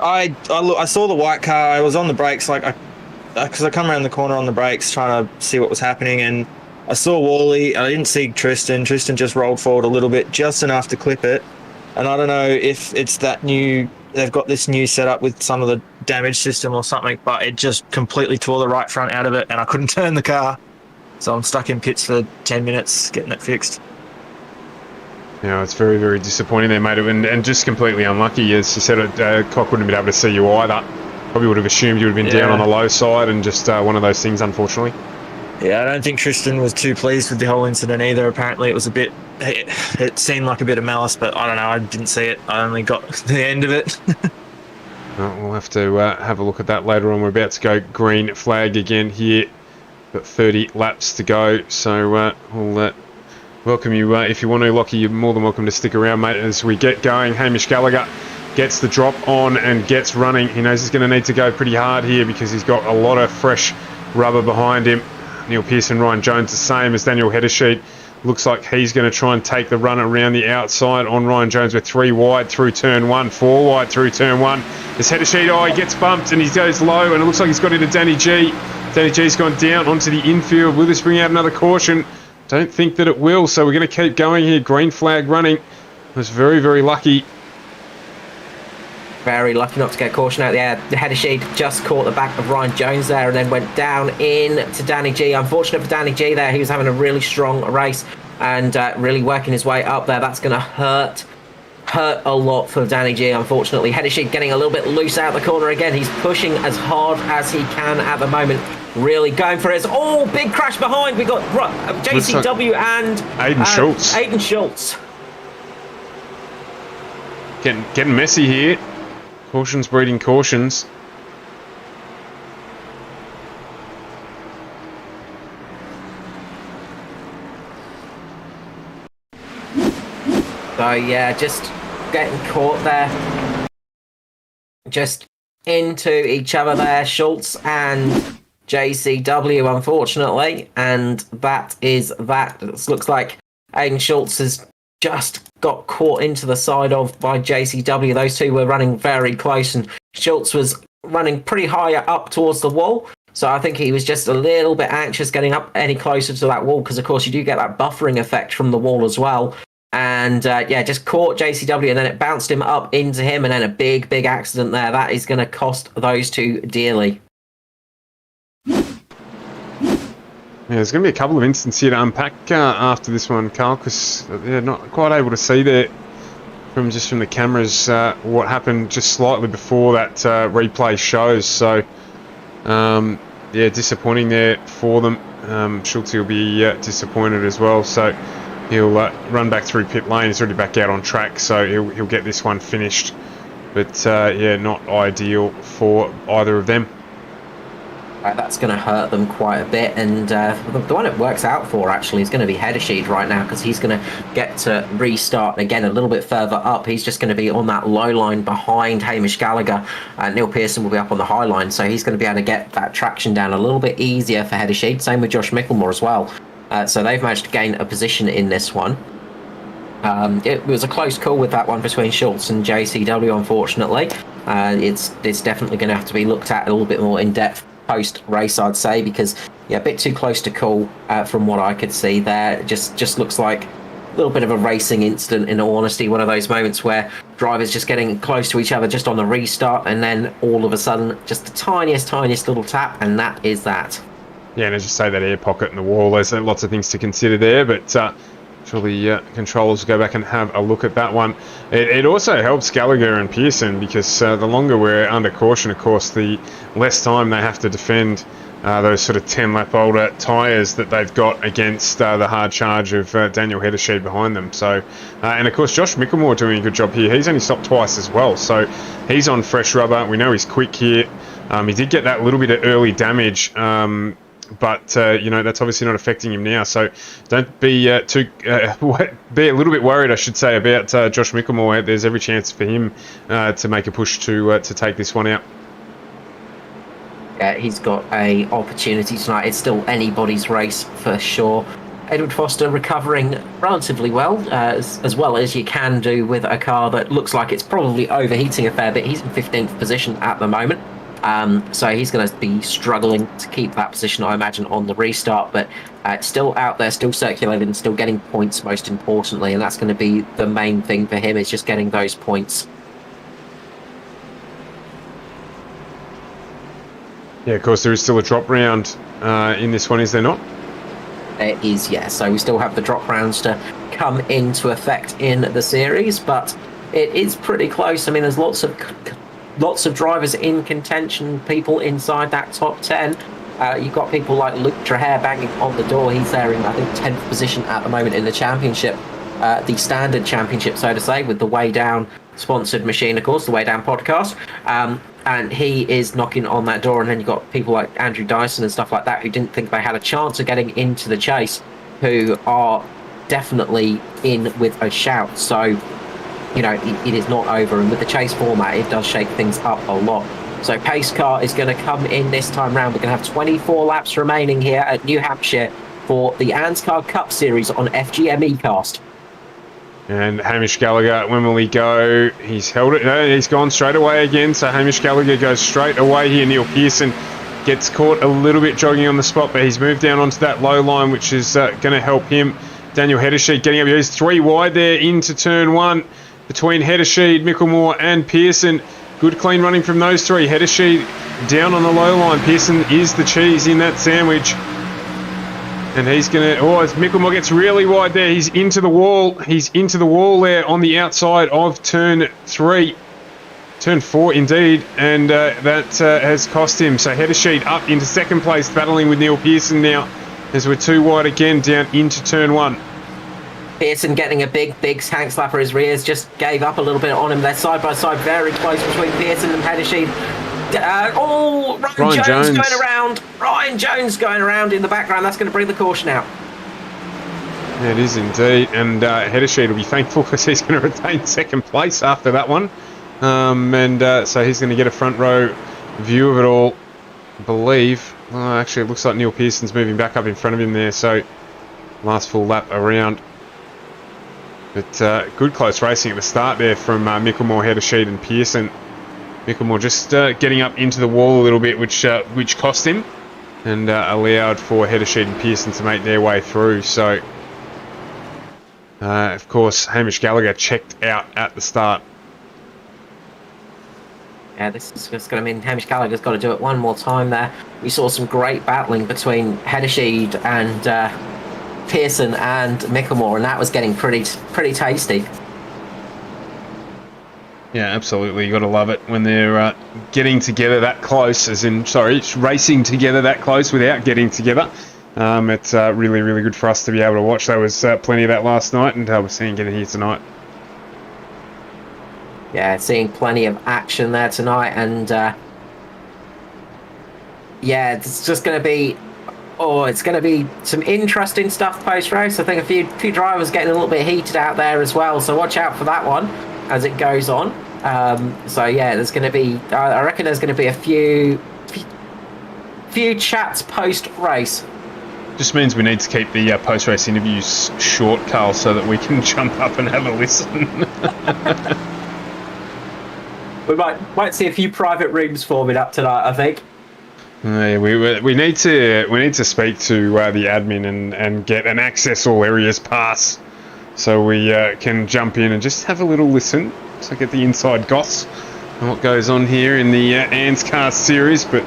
I saw the white car. I was on the brakes, because I come around the corner on the brakes trying to see what was happening, and I saw Worley. I didn't see Tristan. Tristan just rolled forward a little bit, just enough to clip it. And I don't know if it's they've got this new setup with some of the damage system or something, but it just completely tore the right front out of it, and I couldn't turn the car. So I'm stuck in pits for 10 minutes getting it fixed. Yeah, it's very disappointing there, mate, and just completely unlucky. As you said, Koch wouldn't have been able to see you either. Probably would have assumed you would have been down on the low side, and just one of those things, unfortunately. Yeah, I don't think Tristan was too pleased with the whole incident either. Apparently it was it seemed like a bit of malice, but I don't know, I didn't see it. I only got the end of it. Well, we'll have to have a look at that later on. We're about to go green flag again here. Got 30 laps to go, so we'll welcome you. If you want to, Lockie, you're more than welcome to stick around, mate, as we get going. Hamish Gallagher gets the drop on and gets running. He knows he's going to need to go pretty hard here because he's got a lot of fresh rubber behind him. Neil Pearson, Ryan Jones, the same as Daniel Hedesheed. Looks like he's going to try and take the run around the outside on Ryan Jones. With 3 wide through turn 1, 4 wide through turn 1. As Hedesheed, he gets bumped and he goes low, and it looks like he's got into Danny G. Danny G's gone down onto the infield. Will this bring out another caution? Don't think that it will, so we're going to keep going here. Green flag running. Was very lucky. Very lucky not to get caution out there. The Hedesheed just caught the back of Ryan Jones there and then went down in to Danny G. Unfortunate for Danny G there. He was having a really strong race and really working his way up there. That's going to hurt a lot for Danny G, unfortunately. Hedesheed getting a little bit loose out the corner again. He's pushing as hard as he can at the moment. really going for it. Oh, big crash behind. We got JCW and Aiden Schultz. Aiden Schultz. Getting messy here. Cautions breeding cautions. So yeah, just getting caught there. Just into each other there, Schultz and JCW, unfortunately. And that is that. It looks like Aiden Schultz has just got caught into the side of by JCW. Those two were running very close, and Schultz was running pretty high up towards the wall. So I think he was just a little bit anxious getting up any closer to that wall, because of course you do get that buffering effect from the wall as well. And yeah, just caught JCW, and then it bounced him up into him, and then a big accident there. That is going to cost those two dearly. Yeah, there's going to be a couple of instances here to unpack after this one, Carl, because they're not quite able to see there from the cameras what happened just slightly before that replay shows. So yeah, disappointing there for them. Schultz will be disappointed as well. So he'll run back through pit lane. He's already back out on track, so he'll get this one finished. But yeah, not ideal for either of them. That's going to hurt them quite a bit, and the one it works out for actually is going to be Heddersheed right now, because he's going to get to restart again a little bit further up. He's just going to be on that low line behind Hamish Gallagher. Neil Pearson will be up on the high line, so he's going to be able to get that traction down a little bit easier for Heddersheed. Same with Josh Micklemore as well. So they've managed to gain a position in this one. It was a close call with that one between Schultz and JCW, unfortunately. It's definitely going to have to be looked at a little bit more in depth post-race, I'd say, because yeah, a bit too close to call from what I could see there. Just looks like a little bit of a racing incident, in all honesty. One of those moments where drivers just getting close to each other just on the restart, and then all of a sudden just the tiniest little tap, and that is that. Yeah, and as you say, that air pocket in the wall, there's lots of things to consider there, but surely controllers will go back and have a look at that one. It also helps Gallagher and Pearson, because the longer we're under caution, of course, the less time they have to defend those sort of 10-lap older tyres that they've got against the hard charge of Daniel Heddersheed behind them. So, and of course, Josh Micklemore doing a good job here. He's only stopped twice as well, so he's on fresh rubber. We know he's quick here. He did get that little bit of early damage, but you know, that's obviously not affecting him now. So don't be be a little bit worried, I should say, about Josh Micklemore. There's every chance for him to make a push to take this one out. Yeah, he's got a opportunity tonight. It's still anybody's race for sure. Edward Foster recovering relatively well as you can do with a car that looks like it's probably overheating a fair bit. He's in 15th position at the moment. So he's going to be struggling to keep that position, I imagine, on the restart, but still out there, still circulating, still getting points, most importantly, and that's going to be the main thing for him, is just getting those points. Yeah, of course, there is still a drop round in this one, is there not? There is, yeah. So we still have the drop rounds to come into effect in the series, but it is pretty close. I mean, there's lots of drivers in contention, people inside that top 10. You've got people like Luke Trahair banging on the door. He's there in, I think, 10th position at the moment in the championship, the standard championship, so to say, with the Way Down sponsored machine, of course, the Way Down podcast. And he is knocking on that door. And then you've got people like Andrew Dyson and stuff like that who didn't think they had a chance of getting into the chase, who are definitely in with a shout. So, you know, it is not over, and with the chase format, it does shake things up a lot. So pace car is going to come in this time round. We're going to have 24 laps remaining here at New Hampshire for the ANZCAR Cup Series on FGM eCast. And Hamish Gallagher, when will he go? He's held it. No, he's gone straight away again. So Hamish Gallagher goes straight away here. Neil Pearson gets caught a little bit jogging on the spot, but he's moved down onto that low line, which is going to help him. Daniel Heddersheed getting up here. He's 3 wide there into turn 1. Between Heddersheed, Micklemore and Pearson. Good clean running from those three. Heddersheed down on the low line. Pearson is the cheese in that sandwich. And he's going to... Oh, as Micklemore gets really wide there. He's into the wall. He's into the wall there on the outside of turn 3. Turn 4 indeed, and that has cost him. So Heddersheet up into second place, battling with Neil Pearson now, as we're too wide again down into turn 1. Pearson getting a big tank slapper. His rears just gave up a little bit on him. They're side by side, very close between Pearson and Heddersheet. Ryan Jones going around. Ryan Jones going around in the background. That's going to bring the caution out. Yeah, it is indeed, and Heddersheet will be thankful because he's going to retain second place after that one. So he's going to get a front row view of it all, I believe. Actually, it looks like Neil Pearson's moving back up in front of him there, so last full lap around. But good close racing at the start there from Mickelmore, Heddersheet and Pearson. Mickelmore just getting up into the wall a little bit, which cost him, and allowed for Heddersheet and Pearson to make their way through. So, of course, Hamish Gallagher checked out at the start. Yeah, this is just going to mean Hamish Gallagher's got to do it one more time there. We saw some great battling between Heddersheet and Pearson and Mickelmore, and that was getting pretty tasty. Yeah, absolutely. You got to love it when they're getting together that close, racing together that close without getting together. It's really, really good for us to be able to watch. There was plenty of that last night, and we're seeing it here tonight. Yeah, seeing plenty of action there tonight, and yeah, it's just going to be, it's going to be some interesting stuff post-race. I think a few drivers getting a little bit heated out there as well, so watch out for that one as it goes on. So yeah, there's going to be, I reckon there's going to be a few chats post-race. Just means we need to keep the post-race interviews short, Carl, so that we can jump up and have a listen. We might see a few private rooms forming up tonight, I think. Yeah, we need to speak to the admin and get an access all areas pass, so we can jump in and just have a little listen, so get the inside goss and what goes on here in the ANZCAR series. But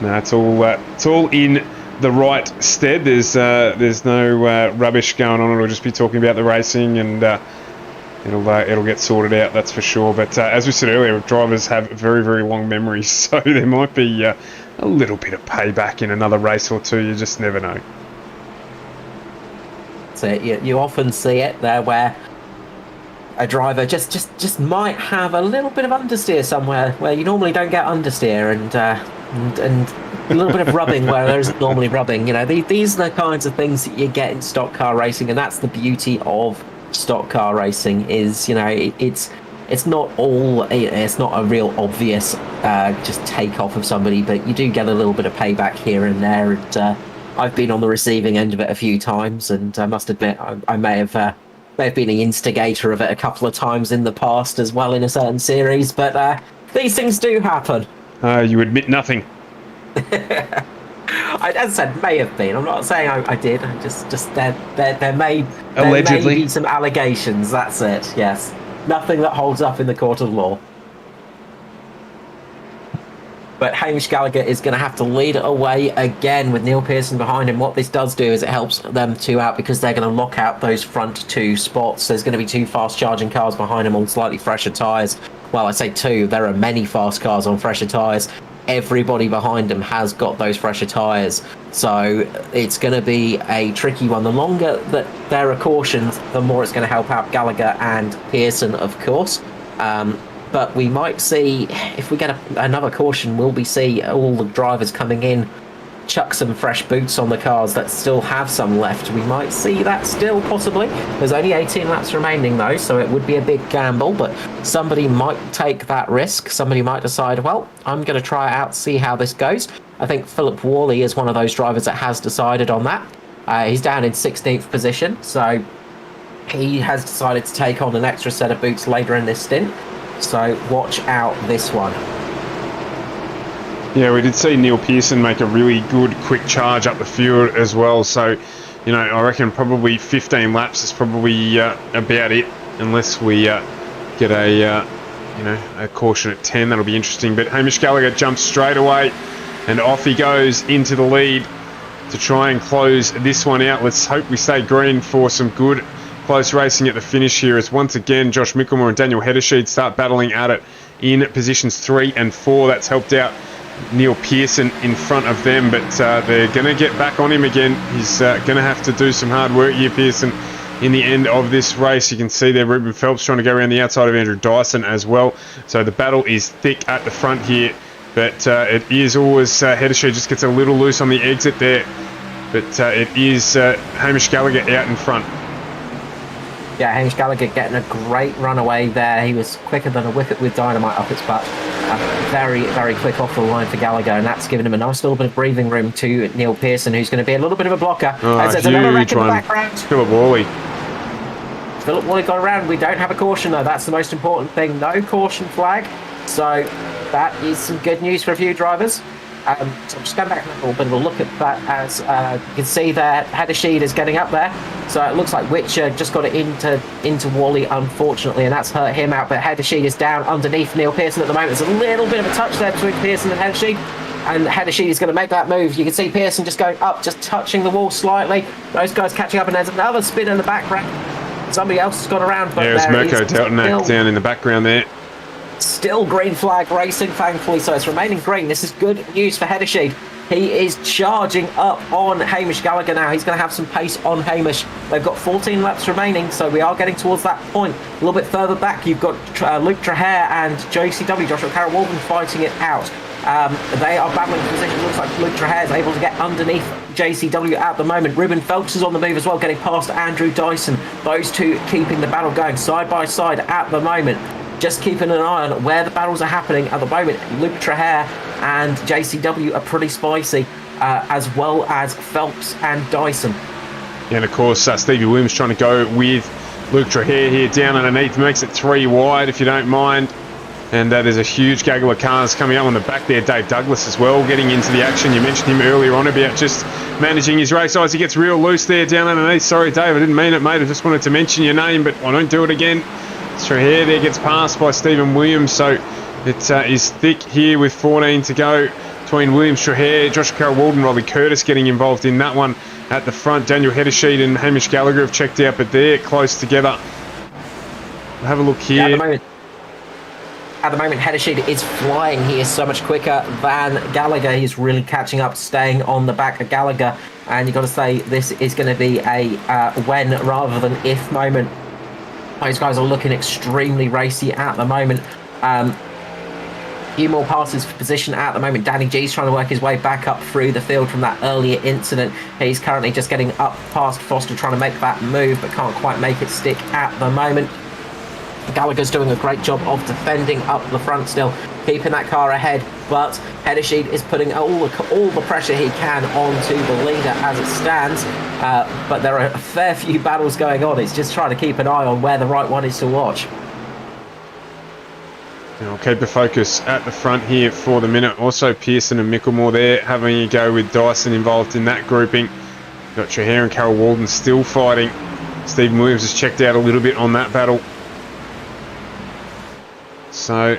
no, it's all in the right stead. There's no rubbish going on. It'll just be talking about the racing, and it'll get sorted out, that's for sure. But as we said earlier, drivers have very, very long memories, so there might be a little bit of payback in another race or two. You just never know. So you often see it there where a driver just might have a little bit of understeer somewhere where you normally don't get understeer, and a little bit of rubbing where there isn't normally rubbing. You know, these are the kinds of things that you get in stock car racing, and that's the beauty of stock car racing. Is, you know, it's not a real obvious just take off of somebody, but you do get a little bit of payback here and there. And I've been on the receiving end of it a few times, and I must admit I may have been an instigator of it a couple of times in the past as well in a certain series. But these things do happen. You admit nothing. As I said, may have been. I'm not saying I did. Just there may be some allegations. That's it. Yes, nothing that holds up in the court of law. But Hamish Gallagher is going to have to lead it away again with Neil Pearson behind him. What this does do is it helps them two out, because they're going to lock out those front two spots. There's going to be two fast charging cars behind him on slightly fresher tyres. Well, I say two. There are many fast cars on fresher tyres. Everybody behind him has got those fresher tyres. So it's going to be a tricky one. The longer that there are cautions, the more it's going to help out Gallagher and Pearson, of course. But we might see, if we get another caution, will we see all the drivers coming in, chuck some fresh boots on the cars that still have some left? We might see that still, possibly. There's only 18 laps remaining, though, so it would be a big gamble, but somebody might take that risk. Somebody might decide, well, I'm going to try it out, see how this goes. I think Philip Worley is one of those drivers that has decided on that. He's down in 16th position, so he has decided to take on an extra set of boots later in this stint. So watch out this one. Yeah, we did see Neil Pearson make a really good quick charge up the field as well. So, you know, I reckon probably 15 laps is probably about it, unless we get a caution at 10. That'll be interesting. But Hamish Gallagher jumps straight away, and off he goes into the lead to try and close this one out. Let's hope we stay green for some good close racing at the finish here, as once again Josh Mickelmore and Daniel Heddersheet start battling at it in positions 3 and 4. That's helped out Neil Pearson in front of them, but they're going to get back on him again. He's going to have to do some hard work here, Pearson, in the end of this race. You can see there Ruben Phelps trying to go around the outside of Andrew Dyson as well. So the battle is thick at the front here, but it is always Hedershy just gets a little loose on the exit there, but it is Hamish Gallagher out in front. Yeah, Hamish Gallagher getting a great run away there. He was quicker than a whippet with dynamite up its butt. Very, very quick off the line for Gallagher, and that's given him a nice little bit of breathing room to Neil Pearson, who's going to be a little bit of a blocker. Huge another wreck in the one. background. Philip Worley. Philip Worley got around. We don't have a caution, though. That's the most important thing. No caution flag. So that is some good news for a few drivers. So I'm just going back and have a little bit of a look at that, as you can see there, Hedershy is getting up there. So it looks like Witcher just got it into Wally, unfortunately, and that's hurt him out. But Hedershy is down underneath Neil Pearson at the moment. There's a little bit of a touch there between Pearson and Hedershy. And Hedershy is going to make that move. You can see Pearson just going up, just touching the wall slightly. Those guys catching up, and there's another spin in the background. Somebody else has got around. But There's Mirko Deltonac down in the background there. Still green flag racing, thankfully, so it's remaining green. This is good news for Hedershy. He is charging up on Hamish Gallagher now. He's going to have some pace on Hamish. They've got 14 laps remaining, so we are getting towards that point. A little bit further back, you've got Luke Trahair and JCW, Joshua Carroll Walden, fighting it out. They are battling for position. Looks like Luke Trahair is able to get underneath JCW at the moment. Ruben Phelps is on the move as well, getting past Andrew Dyson. Those two keeping the battle going side by side at the moment. Just keeping an eye on where the battles are happening at the moment. Luke Trahair and JCW are pretty spicy, as well as Phelps and Dyson. Yeah, and of course, Stevie Williams trying to go with Luke Trahair here down underneath, makes it 3 wide, if you don't mind. And there's a huge gaggle of cars coming up on the back there. Dave Douglas as well, getting into the action. You mentioned him earlier on about just managing his race eyes. He gets real loose there down underneath. Sorry, Dave, I didn't mean it, mate. I just wanted to mention your name, but I don't do it again. Trahair there gets passed by Stephen Williams, so it is thick here with 14 to go between Williams, Trahair, Joshua Carroll Walden, Robbie Curtis getting involved in that one at the front. Daniel Hedershy and Hamish Gallagher have checked out, but they're close together. We'll have a look here. At the moment, Hedershy is flying here so much quicker than Gallagher. He's really catching up, staying on the back of Gallagher, and you've got to say this is going to be a when rather than if moment. Those guys are looking extremely racy at the moment. Few more passes for position at the moment. Danny G's trying to work his way back up through the field from that earlier incident. He's currently just getting up past Foster, trying to make that move, but can't quite make it stick at the moment. Gallagher's doing a great job of defending up the front still, keeping that car ahead, but Hedershy is putting all the pressure he can onto the leader as it stands, but there are a fair few battles going on. It's just trying to keep an eye on where the right one is to watch. I'll keep the focus at the front here for the minute. Also Pearson and Mickelmore there having a go with Dyson involved in that grouping. Got Trahair and Carroll Walden still fighting. Stephen Williams has checked out a little bit on that battle. So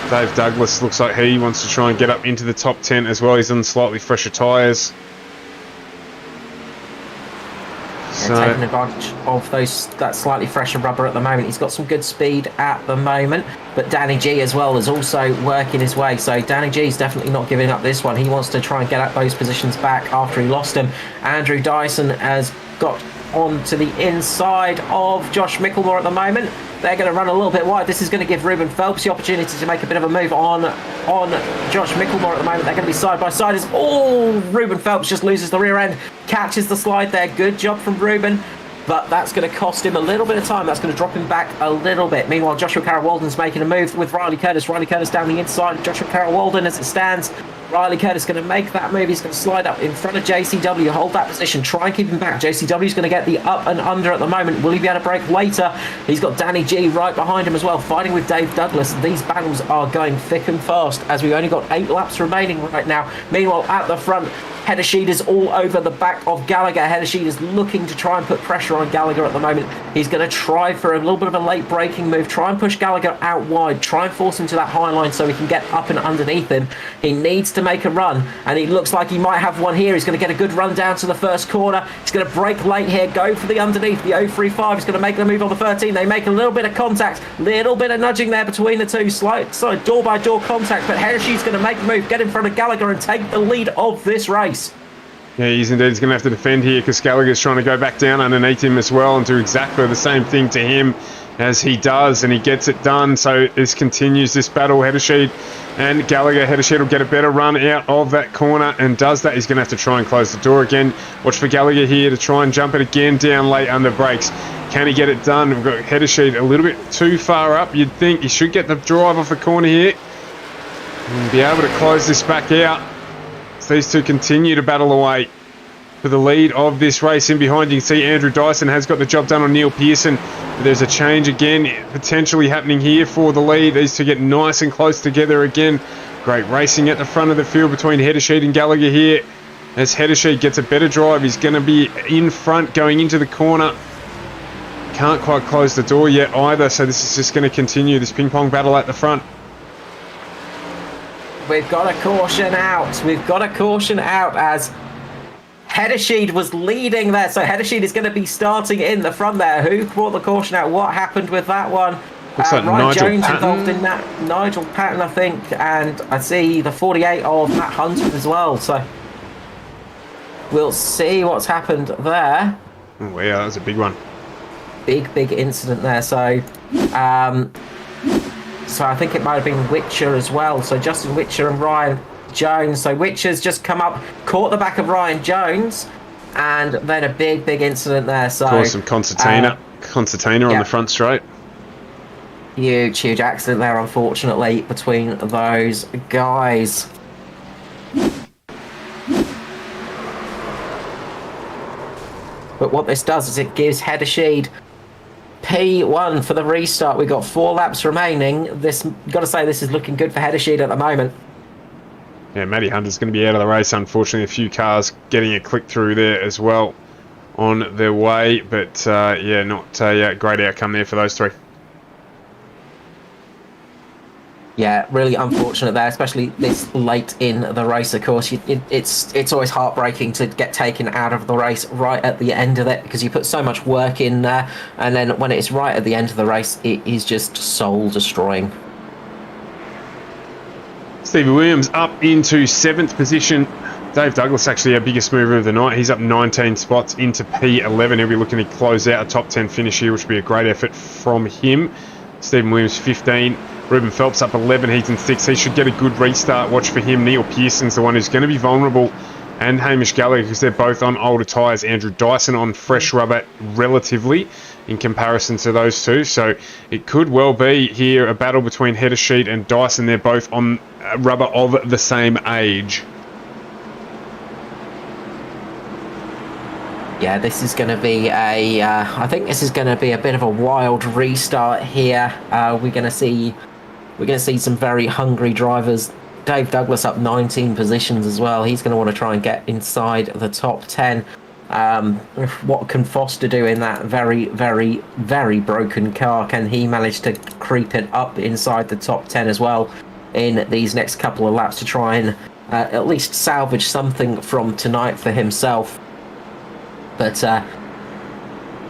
Dave Douglas looks like he wants to try and get up into the top 10 as well. He's on slightly fresher tyres. So taking advantage of that slightly fresher rubber at the moment. He's got some good speed at the moment, but Danny G as well is also working his way. So Danny G is definitely not giving up this one. He wants to try and get at those positions back after he lost them. Andrew Dyson has got on to the inside of Josh Mickelmore at the moment. They're going to run a little bit wide. This is going to give Ruben Phelps the opportunity to make a bit of a move on Josh Mickelmore at the moment. They're going to be side by side as Ruben Phelps just loses the rear end, catches the slide there. Good job from Ruben, but that's going to cost him a little bit of time. That's going to drop him back a little bit. Meanwhile, Joshua Carroll Walden's making a move with Riley Curtis. Riley Curtis down the inside of Joshua Carroll Walden as it stands. Riley Curtis going to make that move. He's going to slide up in front of JCW, hold that position, try and keep him back. JCW's going to get the up and under at the moment. Will he be able to break later? He's got Danny G right behind him as well, fighting with Dave Douglas. These battles are going thick and fast as we've only got 8 laps remaining right now. Meanwhile, at the front, Heddersheed is all over the back of Gallagher. Heddersheed is looking to try and put pressure on Gallagher at the moment. He's going to try for a little bit of a late braking move, try and push Gallagher out wide, try and force him to that high line so he can get up and underneath him. He needs to make a run, and he looks like he might have one here. He's going to get a good run down to the first corner. He's going to brake late here, go for the underneath, the 035. He's going to make the move on the 13. They make a little bit of contact, little bit of nudging there between the two, slight door-by-door contact, but Heddersheed's going to make the move, get in front of Gallagher and take the lead of this race. Yeah, he's indeed. He's going to have to defend here because Gallagher's trying to go back down underneath him as well and do exactly the same thing to him as he does, and he gets it done. So this continues, this battle. Heddersheed and Gallagher. Heddersheed will get a better run out of that corner and does that. He's going to have to try and close the door again. Watch for Gallagher here to try and jump it again down late under brakes. Can he get it done? We've got Heddersheed a little bit too far up. You'd think he should get the drive off the corner here and be able to close this back out. So these two continue to battle away for the lead of this race. In behind, you can see Andrew Dyson has got the job done on Neil Pearson. But there's a change again potentially happening here for the lead. These two get nice and close together again. Great racing at the front of the field between Heddersheed and Gallagher here. As Heddersheed gets a better drive, he's going to be in front going into the corner. Can't quite close the door yet either, so this is just going to continue this ping-pong battle at the front. We've got a caution out. We've got a caution out as Heddersheed was leading there. So Heddersheed is going to be starting in the front there. Who brought the caution out? What happened with that one? Looks like Ryan Nigel Jones Patton. involved in that. Nigel Patton, I think. And I see the 48 of Matt Hunter as well. So we'll see what's happened there. Oh, yeah, that was a big one. Big incident there. So I think it might have been Witcher as well. So Justin Witcher and Ryan Jones. So Witcher's just come up, caught the back of Ryan Jones, and then a big incident there. So Caused some concertina on the front straight. Huge accident there, unfortunately, between those guys. But what this does is it gives Heddersheed P1 for the restart. We've got 4 laps remaining. Got to say, this is looking good for Heddersheed at the moment. Yeah, Matty Hunter's going to be out of the race, unfortunately. A few cars getting a click through there as well on their way. But, yeah, not a great outcome there for those three. Yeah, really unfortunate there, especially this late in the race. Of course, it's always heartbreaking to get taken out of the race right at the end of it because you put so much work in there, and then when it's right at the end of the race, it is just soul destroying. Stevie Williams up into 7th position. Dave Douglas actually our biggest mover of the night. He's up 19 spots into P11. He'll be looking to close out a top 10 finish here, which will be a great effort from him. Stephen Williams 15. Ruben Phelps up 11, he's in 6th. He should get a good restart. Watch for him. Neil Pearson's the one who's going to be vulnerable. And Hamish Gallagher, because they're both on older tyres. Andrew Dyson on fresh rubber relatively in comparison to those two. So it could well be here a battle between Heddersheed and Dyson. They're both on rubber of the same age. Yeah, this is going to be I think this is going to be a bit of a wild restart here. We're going to see some very hungry drivers. Dave Douglas up 19 positions as well. He's going to want to try and get inside the top 10. What can Foster do in that very broken car? Can he manage to creep it up inside the top 10 as well in these next couple of laps to try and at least salvage something from tonight for himself? But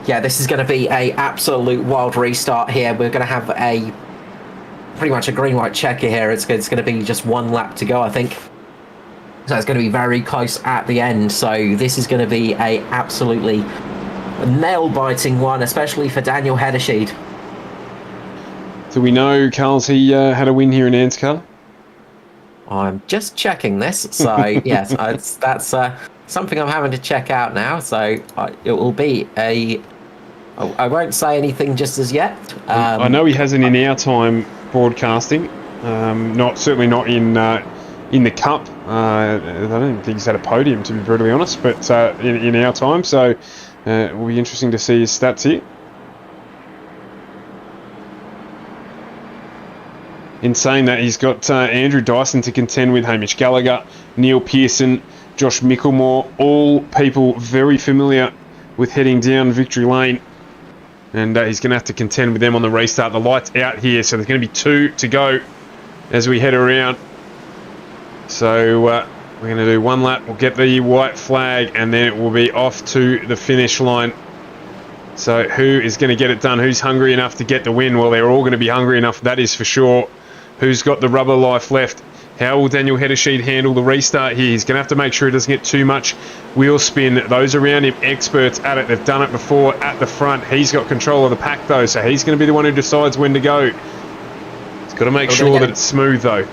yeah, this is going to be a absolute wild restart here. We're going to have a pretty much a green-white checker here. It's going to be just 1 lap to go, I think. So it's going to be very close at the end. So this is going to be a absolutely nail-biting one, especially for Daniel Heddersheed. Do we know Carl's he had a win here in ANZCAR? I'm just checking this. So yes, that's something I'm having to check out now. So it will be a... I won't say anything just as yet. I know he hasn't in our time broadcasting. Certainly not in the Cup. I don't think he's had a podium, to be brutally honest, but in our time. So it will be interesting to see his stats here. In saying that, he's got Andrew Dyson to contend with, Hamish Gallagher, Neil Pearson, Josh Micklemore, all people very familiar with heading down victory lane. And he's going to have to contend with them on the restart. The light's out here, so there's going to be 2 to go as we head around. So we're going to do 1 lap. We'll get the white flag, and then it will be off to the finish line. So who is going to get it done? Who's hungry enough to get the win? Well, they're all going to be hungry enough, that is for sure. Who's got the rubber life left? How will Daniel Hedersheed handle the restart here? He's going to have to make sure he doesn't get too much wheel spin. Those around him, experts at it. They've done it before at the front. He's got control of the pack, though, so he's going to be the one who decides when to go. He's got to make sure that it's smooth, though.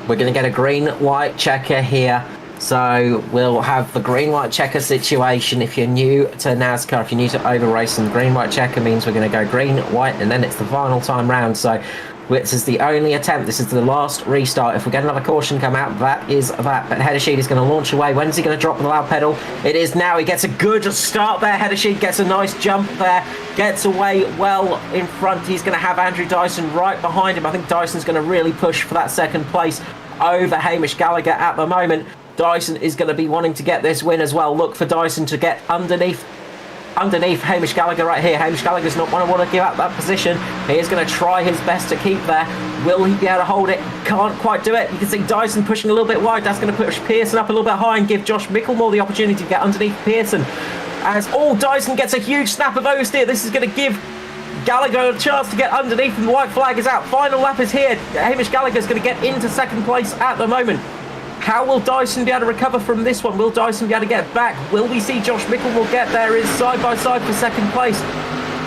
We're going to get a green-white checker here. So we'll have the green-white checker situation. If you're new to NASCAR, if you're new to over racing, the green-white checker means we're going to go green-white, and then it's the final time round. So this is the only attempt. This is the last restart. If we get another caution come out, that is that. But Hedersheed is going to launch away. When's he going to drop the loud pedal? It is now. He gets a good start there. Hedersheed gets a nice jump there. Gets away well in front. He's going to have Andrew Dyson right behind him. I think Dyson's going to really push for that second place over Hamish Gallagher at the moment. Dyson is going to be wanting to get this win as well. Look for Dyson to get underneath Hamish Gallagher right here. Hamish Gallagher's not going to want to give up that position. He is going to try his best to keep there. Will he be able to hold it? Can't quite do it. You can see Dyson pushing a little bit wide. That's going to push Pearson up a little bit high and give Josh Micklemore the opportunity to get underneath Pearson. As Dyson gets a huge snap of oversteer. This is going to give Gallagher a chance to get underneath, and the white flag is out. Final lap is here. Hamish Gallagher is going to get into second place at the moment. How will Dyson be able to recover from this one? Will Dyson be able to get back? Will we see Josh Micklemore get there? Is side by side for second place.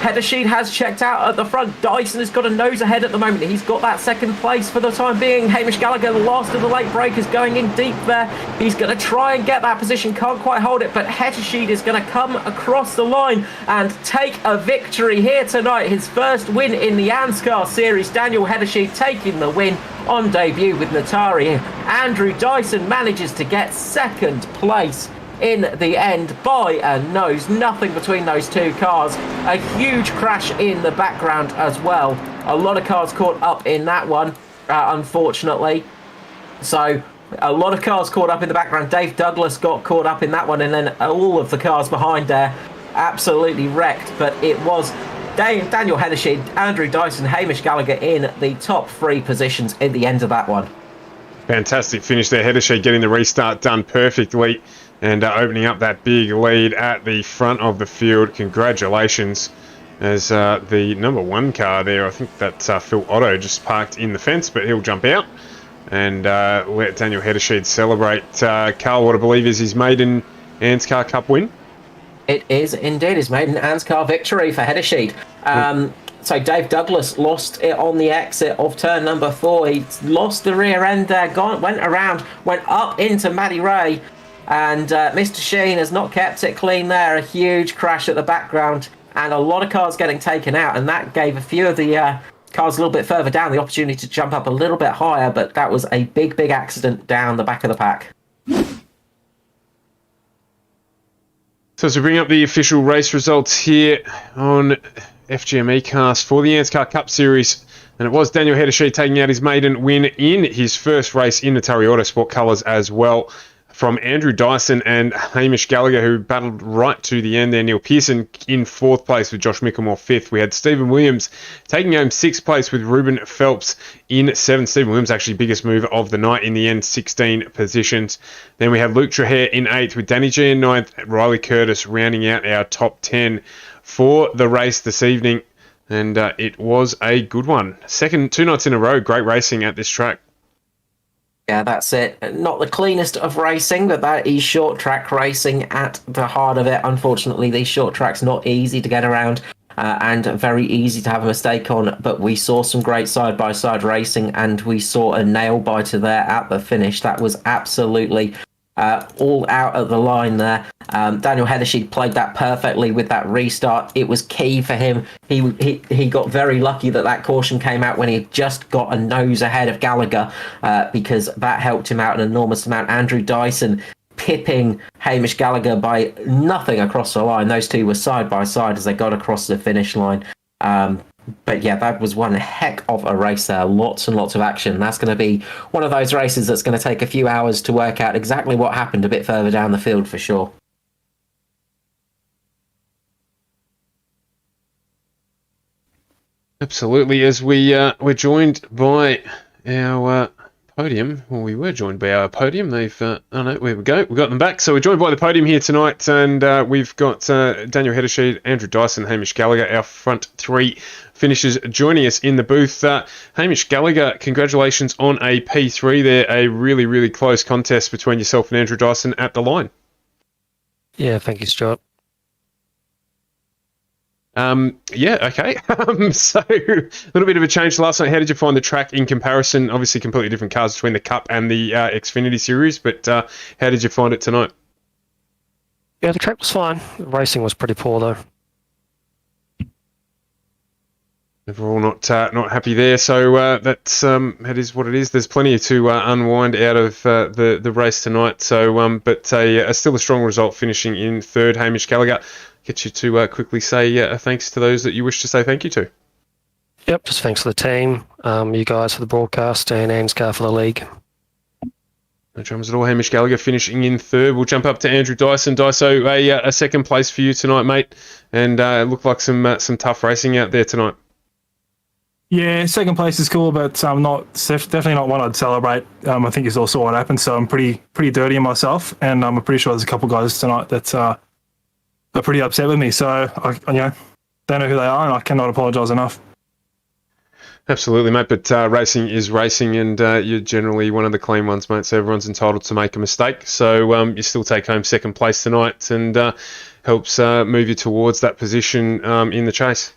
Hedersheed has checked out at the front. Dyson has got a nose ahead at the moment. He's got that second place for the time being. Hamish Gallagher, the last of the late breakers, going in deep there. He's going to try and get that position. Can't quite hold it, but Hedersheed is going to come across the line and take a victory here tonight. His first win in the ANZCAR Series. Daniel Hedersheed taking the win on debut with Natari. Andrew Dyson manages to get second place in the end by a nose. Nothing between those two cars. A huge crash in the background as well. A lot of cars caught up in that one, unfortunately. So a lot of cars caught up in the background. Dave Douglas got caught up in that one, and then all of the cars behind there absolutely wrecked. But it was Daniel Hedersheed, Andrew Dyson, Hamish Gallagher in the top 3 positions at the end of that one. Fantastic finish there. Hedersheed getting the restart done perfectly and opening up that big lead at the front of the field. Congratulations. As the number 1 car there, I think that Phil Otto just parked in the fence, but he'll jump out and let Daniel Hedersheed celebrate. Carl, what I believe is his maiden ANZCAR Cup win. It is indeed his maiden ANZCAR victory for Hedersheed. So Dave Douglas lost it on the exit of turn number 4. He lost the rear end there, went up into Matty Ray, and Mr. Sheen has not kept it clean there. A huge crash at the background, and a lot of cars getting taken out, and that gave a few of the cars a little bit further down the opportunity to jump up a little bit higher, but that was a big accident down the back of the pack. So as we bring up the official race results here on FGME Cast for the ANZCAR Cup Series, and it was Daniel Hedersheed taking out his maiden win in his first race in Natari Autosport colours as well, from Andrew Dyson and Hamish Gallagher, who battled right to the end there. Neil Pearson in 4th place with Josh Micklemore 5th. We had Stephen Williams taking home 6th place with Ruben Phelps in 7th. Stephen Williams actually biggest mover of the night in the end, 16 positions. Then we had Luke Trahere in 8th with Danny G in 9th. Riley Curtis rounding out our top 10 for the race this evening. And it was a good one. Second 2 nights in a row, great racing at this track. Yeah, that's it. Not the cleanest of racing, but that is short track racing at the heart of it. Unfortunately, these short tracks not easy to get around and very easy to have a mistake on. But we saw some great side-by-side racing, and we saw a nail-biter there at the finish. That was absolutely all out of the line there. Daniel Hedersheed played that perfectly with that restart. It was key for him. He got very lucky that caution came out when he just got a nose ahead of Gallagher, because that helped him out an enormous amount. Andrew Dyson pipping Hamish Gallagher by nothing across the line. Those two were side by side as they got across the finish line. But yeah, that was one heck of a race there. Lots and lots of action. That's going to be one of those races that's going to take a few hours to work out exactly what happened a bit further down the field for sure. Absolutely. As we're joined by our podium, well, we were joined by our podium. They've, oh no, where we go. We've got them back. So we're joined by the podium here tonight, and we've got Daniel Heddersheed, Andrew Dyson, Hamish Gallagher, our front three finishers joining us in the booth. Hamish Gallagher, congratulations on a P3 there. A really, really close contest between yourself and Andrew Dyson at the line. Yeah, thank you, Stuart. Yeah, okay. So a little bit of a change last night. How did you find the track in comparison? Obviously, completely different cars between the Cup and the Xfinity Series, but how did you find it tonight? Yeah, the track was fine. The racing was pretty poor, though. We're all not happy there, so that is what it is. There's plenty to unwind out of the race tonight. So, but still a strong result, finishing in third. Hamish Gallagher, get you to quickly say thanks to those that you wish to say thank you to. Yep, just thanks to the team, you guys for the broadcast, and ANZCAR for the league. No dramas at all. Hamish Gallagher finishing in third. We'll jump up to Andrew Dyson. Dyso, a second place for you tonight, mate, and it looked like some tough racing out there tonight. Yeah, second place is cool, but definitely not one I'd celebrate. I think you all saw what happened, so I'm pretty dirty in myself, and I'm pretty sure there's a couple of guys tonight that are pretty upset with me. So I don't know who they are, and I cannot apologise enough. Absolutely, mate. But racing is racing, and you're generally one of the clean ones, mate. So everyone's entitled to make a mistake. So you still take home second place tonight, and helps move you towards that position in the chase.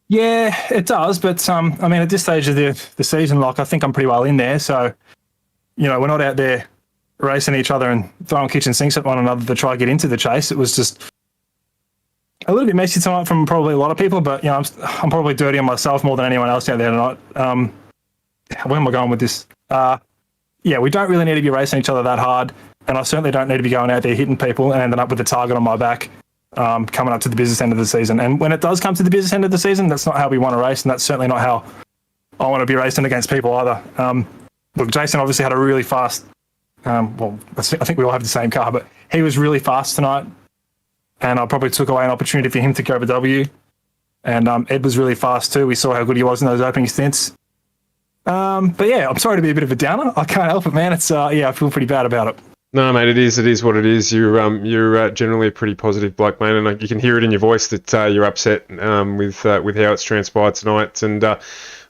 Yeah, it does. But I mean, at this stage of the season, like, I think I'm pretty well in there. So we're not out there racing each other and throwing kitchen sinks at one another to try to get into the chase. It was just a little bit messy tonight from probably a lot of people, but I'm probably dirty on myself more than anyone else out there tonight. Where am I going with this? We don't really need to be racing each other that hard, and I certainly don't need to be going out there hitting people and ending up with a target on my back coming up to the business end of the season. And when it does come to the business end of the season, that's not how we want to race, and that's certainly not how I want to be racing against people either. Look, Jason obviously had a really fast, I think we all have the same car, but he was really fast tonight, and I probably took away an opportunity for him to grab a W. And Ed was really fast too. We saw how good he was in those opening stints. But yeah, I'm sorry to be a bit of a downer. I can't help it, man. It's I feel pretty bad about it. No, mate, it is what it is. You're generally a pretty positive bloke, mate, and you can hear it in your voice that you're upset with how it's transpired tonight. And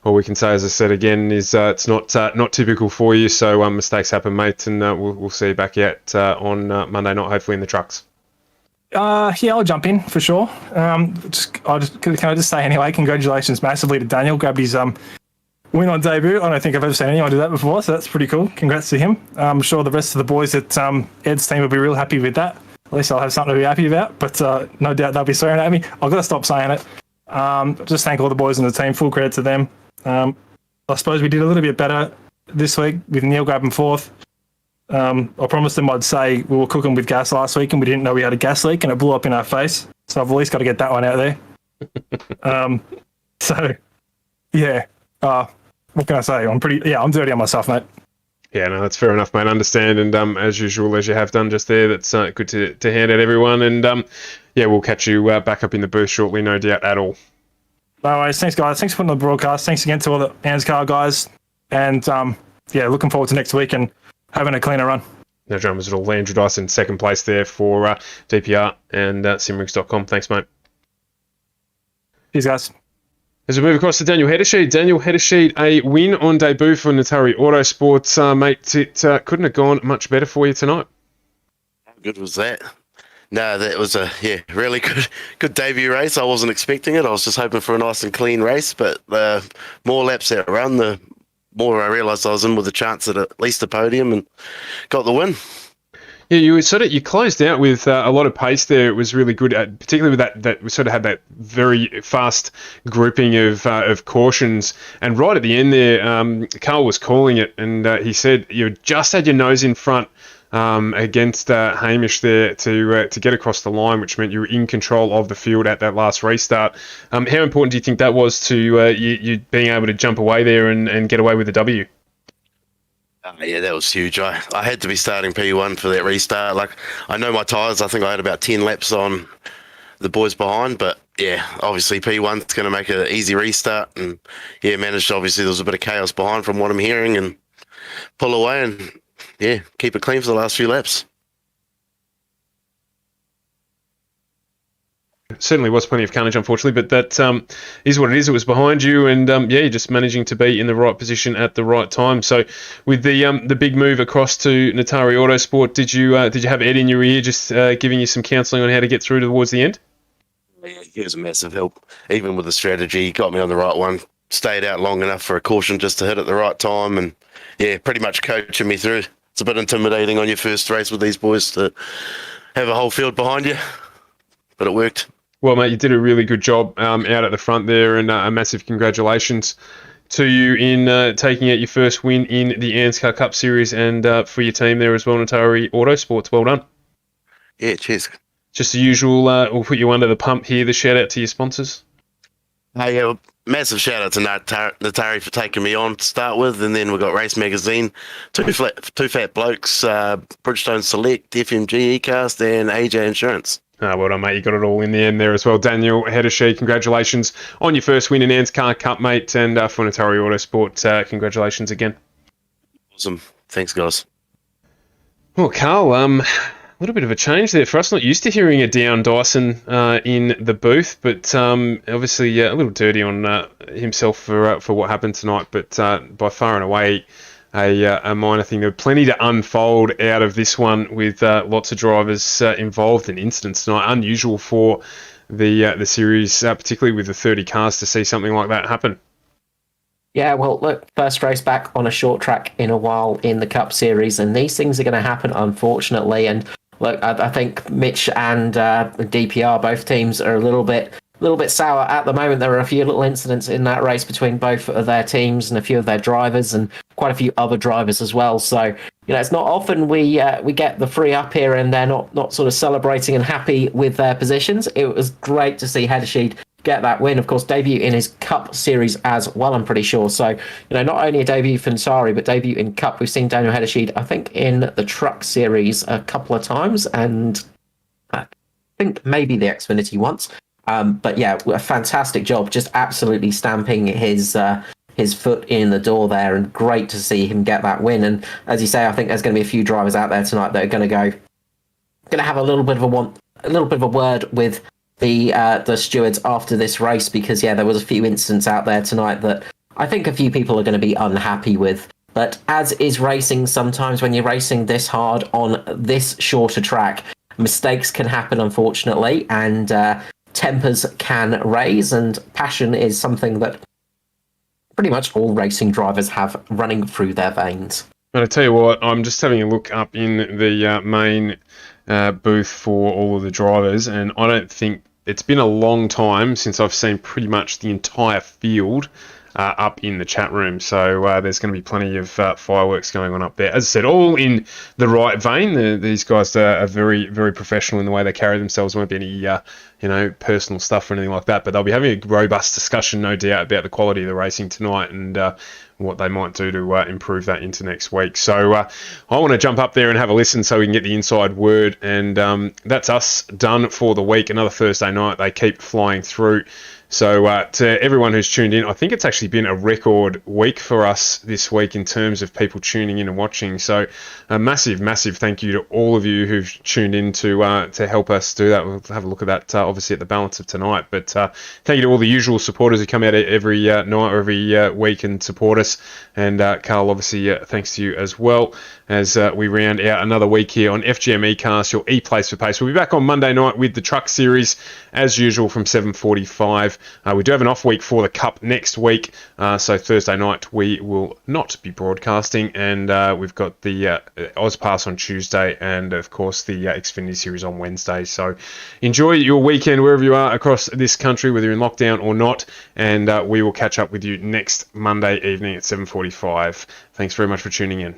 all we can say, as I said again, is it's not typical for you. So mistakes happen, mate, and we'll see you back out on Monday night, hopefully in the trucks. I'll jump in for sure. Can I just say anyway, congratulations massively to Daniel. Grabbed his win on debut. I don't think I've ever seen anyone do that before, so that's pretty cool. Congrats to him. I'm sure the rest of the boys at Ed's team will be real happy with that. At least I'll have something to be happy about, but no doubt they'll be swearing at me. I've got to stop saying it. Just thank all the boys on the team. Full credit to them. I suppose we did a little bit better this week with Neil grabbing fourth. I promised them I'd say we were cooking with gas last week and we didn't know we had a gas leak and it blew up in our face. So I've at least got to get that one out there. What can I say? I'm dirty on myself, mate. Yeah, no, that's fair enough, mate. Understand, and as usual, as you have done just there, that's good to hand out everyone. And we'll catch you back up in the booth shortly, no doubt at all. No worries. Thanks, guys. Thanks for putting on the broadcast. Thanks again to all the ANZCAR guys. And looking forward to next week and having a cleaner run. No dramas at all. Andrew Dyson, second place there for DPR and simrigs.com. Thanks, mate. Cheers, guys. As we move across to Daniel Heddersheed. Daniel Heddersheed, a win on debut for Natari Autosports. Mate, it couldn't have gone much better for you tonight. How good was that? No, that was a really good debut race. I wasn't expecting it. I was just hoping for a nice and clean race, but the more laps out run, the more I realised I was in with a chance at least a podium and got the win. Yeah, you closed out with a lot of pace there. It was really good, particularly with that we sort of had that very fast grouping of cautions. And right at the end there, Carl was calling it, and he said you just had your nose in front against Hamish there to get across the line, which meant you were in control of the field at that last restart. How important do you think that was to you being able to jump away there and get away with the W? Yeah, that was huge. I had to be starting P1 for that restart. Like, I know my tyres, I think I had about 10 laps on the boys behind, but yeah, obviously P1's going to make an easy restart, and yeah, managed, obviously there was a bit of chaos behind from what I'm hearing, and pull away and yeah, keep it clean for the last few laps. Certainly was plenty of carnage, unfortunately, but that is what it is. It was behind you, and yeah, you're just managing to be in the right position at the right time. So, with the big move across to Natari Autosport, did you have Ed in your ear, just giving you some counselling on how to get through towards the end? Yeah, he was a massive help, even with the strategy. He got me on the right one. Stayed out long enough for a caution just to hit at the right time, and yeah, pretty much coaching me through. It's a bit intimidating on your first race with these boys to have a whole field behind you, but it worked. Well, mate, you did a really good job out at the front there, and a massive congratulations to you in taking out your first win in the ANZCAR Cup Series, and for your team there as well, Natari Autosports. Well done. Yeah, cheers. Just the usual, we'll put you under the pump here. The shout out to your sponsors. Hey, yeah, massive shout out to Natari for taking me on to start with, and then we've got Race Magazine, two fat blokes, Bridgestone Select, FMG eCast, and AJ Insurance. Well done, mate. You got it all in the end there as well. Daniel Heddershee, congratulations on your first win in ANZCAR Cup, mate, and for Natari Autosport, congratulations again. Awesome. Thanks, guys. Well, Carl, a little bit of a change there for us. Not used to hearing a down Dyson in the booth, but obviously a little dirty on himself for what happened tonight, but by far and away a minor thing. There were plenty to unfold out of this one with lots of drivers involved in incidents tonight. Unusual for the series, particularly with the 30 cars, to see something like that happen. Yeah, well, look, first race back on a short track in a while in the Cup Series, and these things are going to happen, unfortunately. And look, I think Mitch and DPR, both teams, are a little bit sour at the moment. There are a few little incidents in that race between both of their teams and a few of their drivers, and quite a few other drivers as well. So, it's not often we get the free up here and they're not sort of celebrating and happy with their positions. It was great to see Heddersheed get that win. Of course, debut in his Cup Series as well, I'm pretty sure. So, not only a debut for Nsari, but debut in Cup. We've seen Daniel Heddersheed, I think, in the Truck Series a couple of times, and I think maybe the Xfinity once. But yeah, a fantastic job, just absolutely stamping his foot in the door there, and great to see him get that win. And as you say, I think there's going to be a few drivers out there tonight that are going to have a little bit of a word with the stewards after this race, because there was a few incidents out there tonight that I think a few people are going to be unhappy with. But as is racing, sometimes when you're racing this hard on this shorter track, mistakes can happen, unfortunately, and tempers can raise, and passion is something that pretty much all racing drivers have running through their veins. And I tell you what, I'm just having a look up in the main booth for all of the drivers, and I don't think it's been a long time since I've seen pretty much the entire field up in the chat room. So there's going to be plenty of fireworks going on up there. As I said, all in the right vein. These guys are very, very professional in the way they carry themselves. There won't be any, personal stuff or anything like that. But they'll be having a robust discussion, no doubt, about the quality of the racing tonight and what they might do to improve that into next week. So I want to jump up there and have a listen so we can get the inside word. And that's us done for the week. Another Thursday night. They keep flying through. So to everyone who's tuned in, I think it's actually been a record week for us this week in terms of people tuning in and watching. So a massive, massive thank you to all of you who've tuned in to help us do that. We'll have a look at that obviously at the balance of tonight. But thank you to all the usual supporters who come out every night or every week and support us. And Carl, obviously, thanks to you as well as we round out another week here on FGM eCast, your E-Place for Pace. We'll be back on Monday night with the Truck Series as usual from 7:45. We do have an off week for the Cup next week, so Thursday night we will not be broadcasting, and we've got the Ozpass on Tuesday and, of course, the Xfinity Series on Wednesday. So enjoy your weekend wherever you are across this country, whether you're in lockdown or not, and we will catch up with you next Monday evening at 7:45. Thanks very much for tuning in.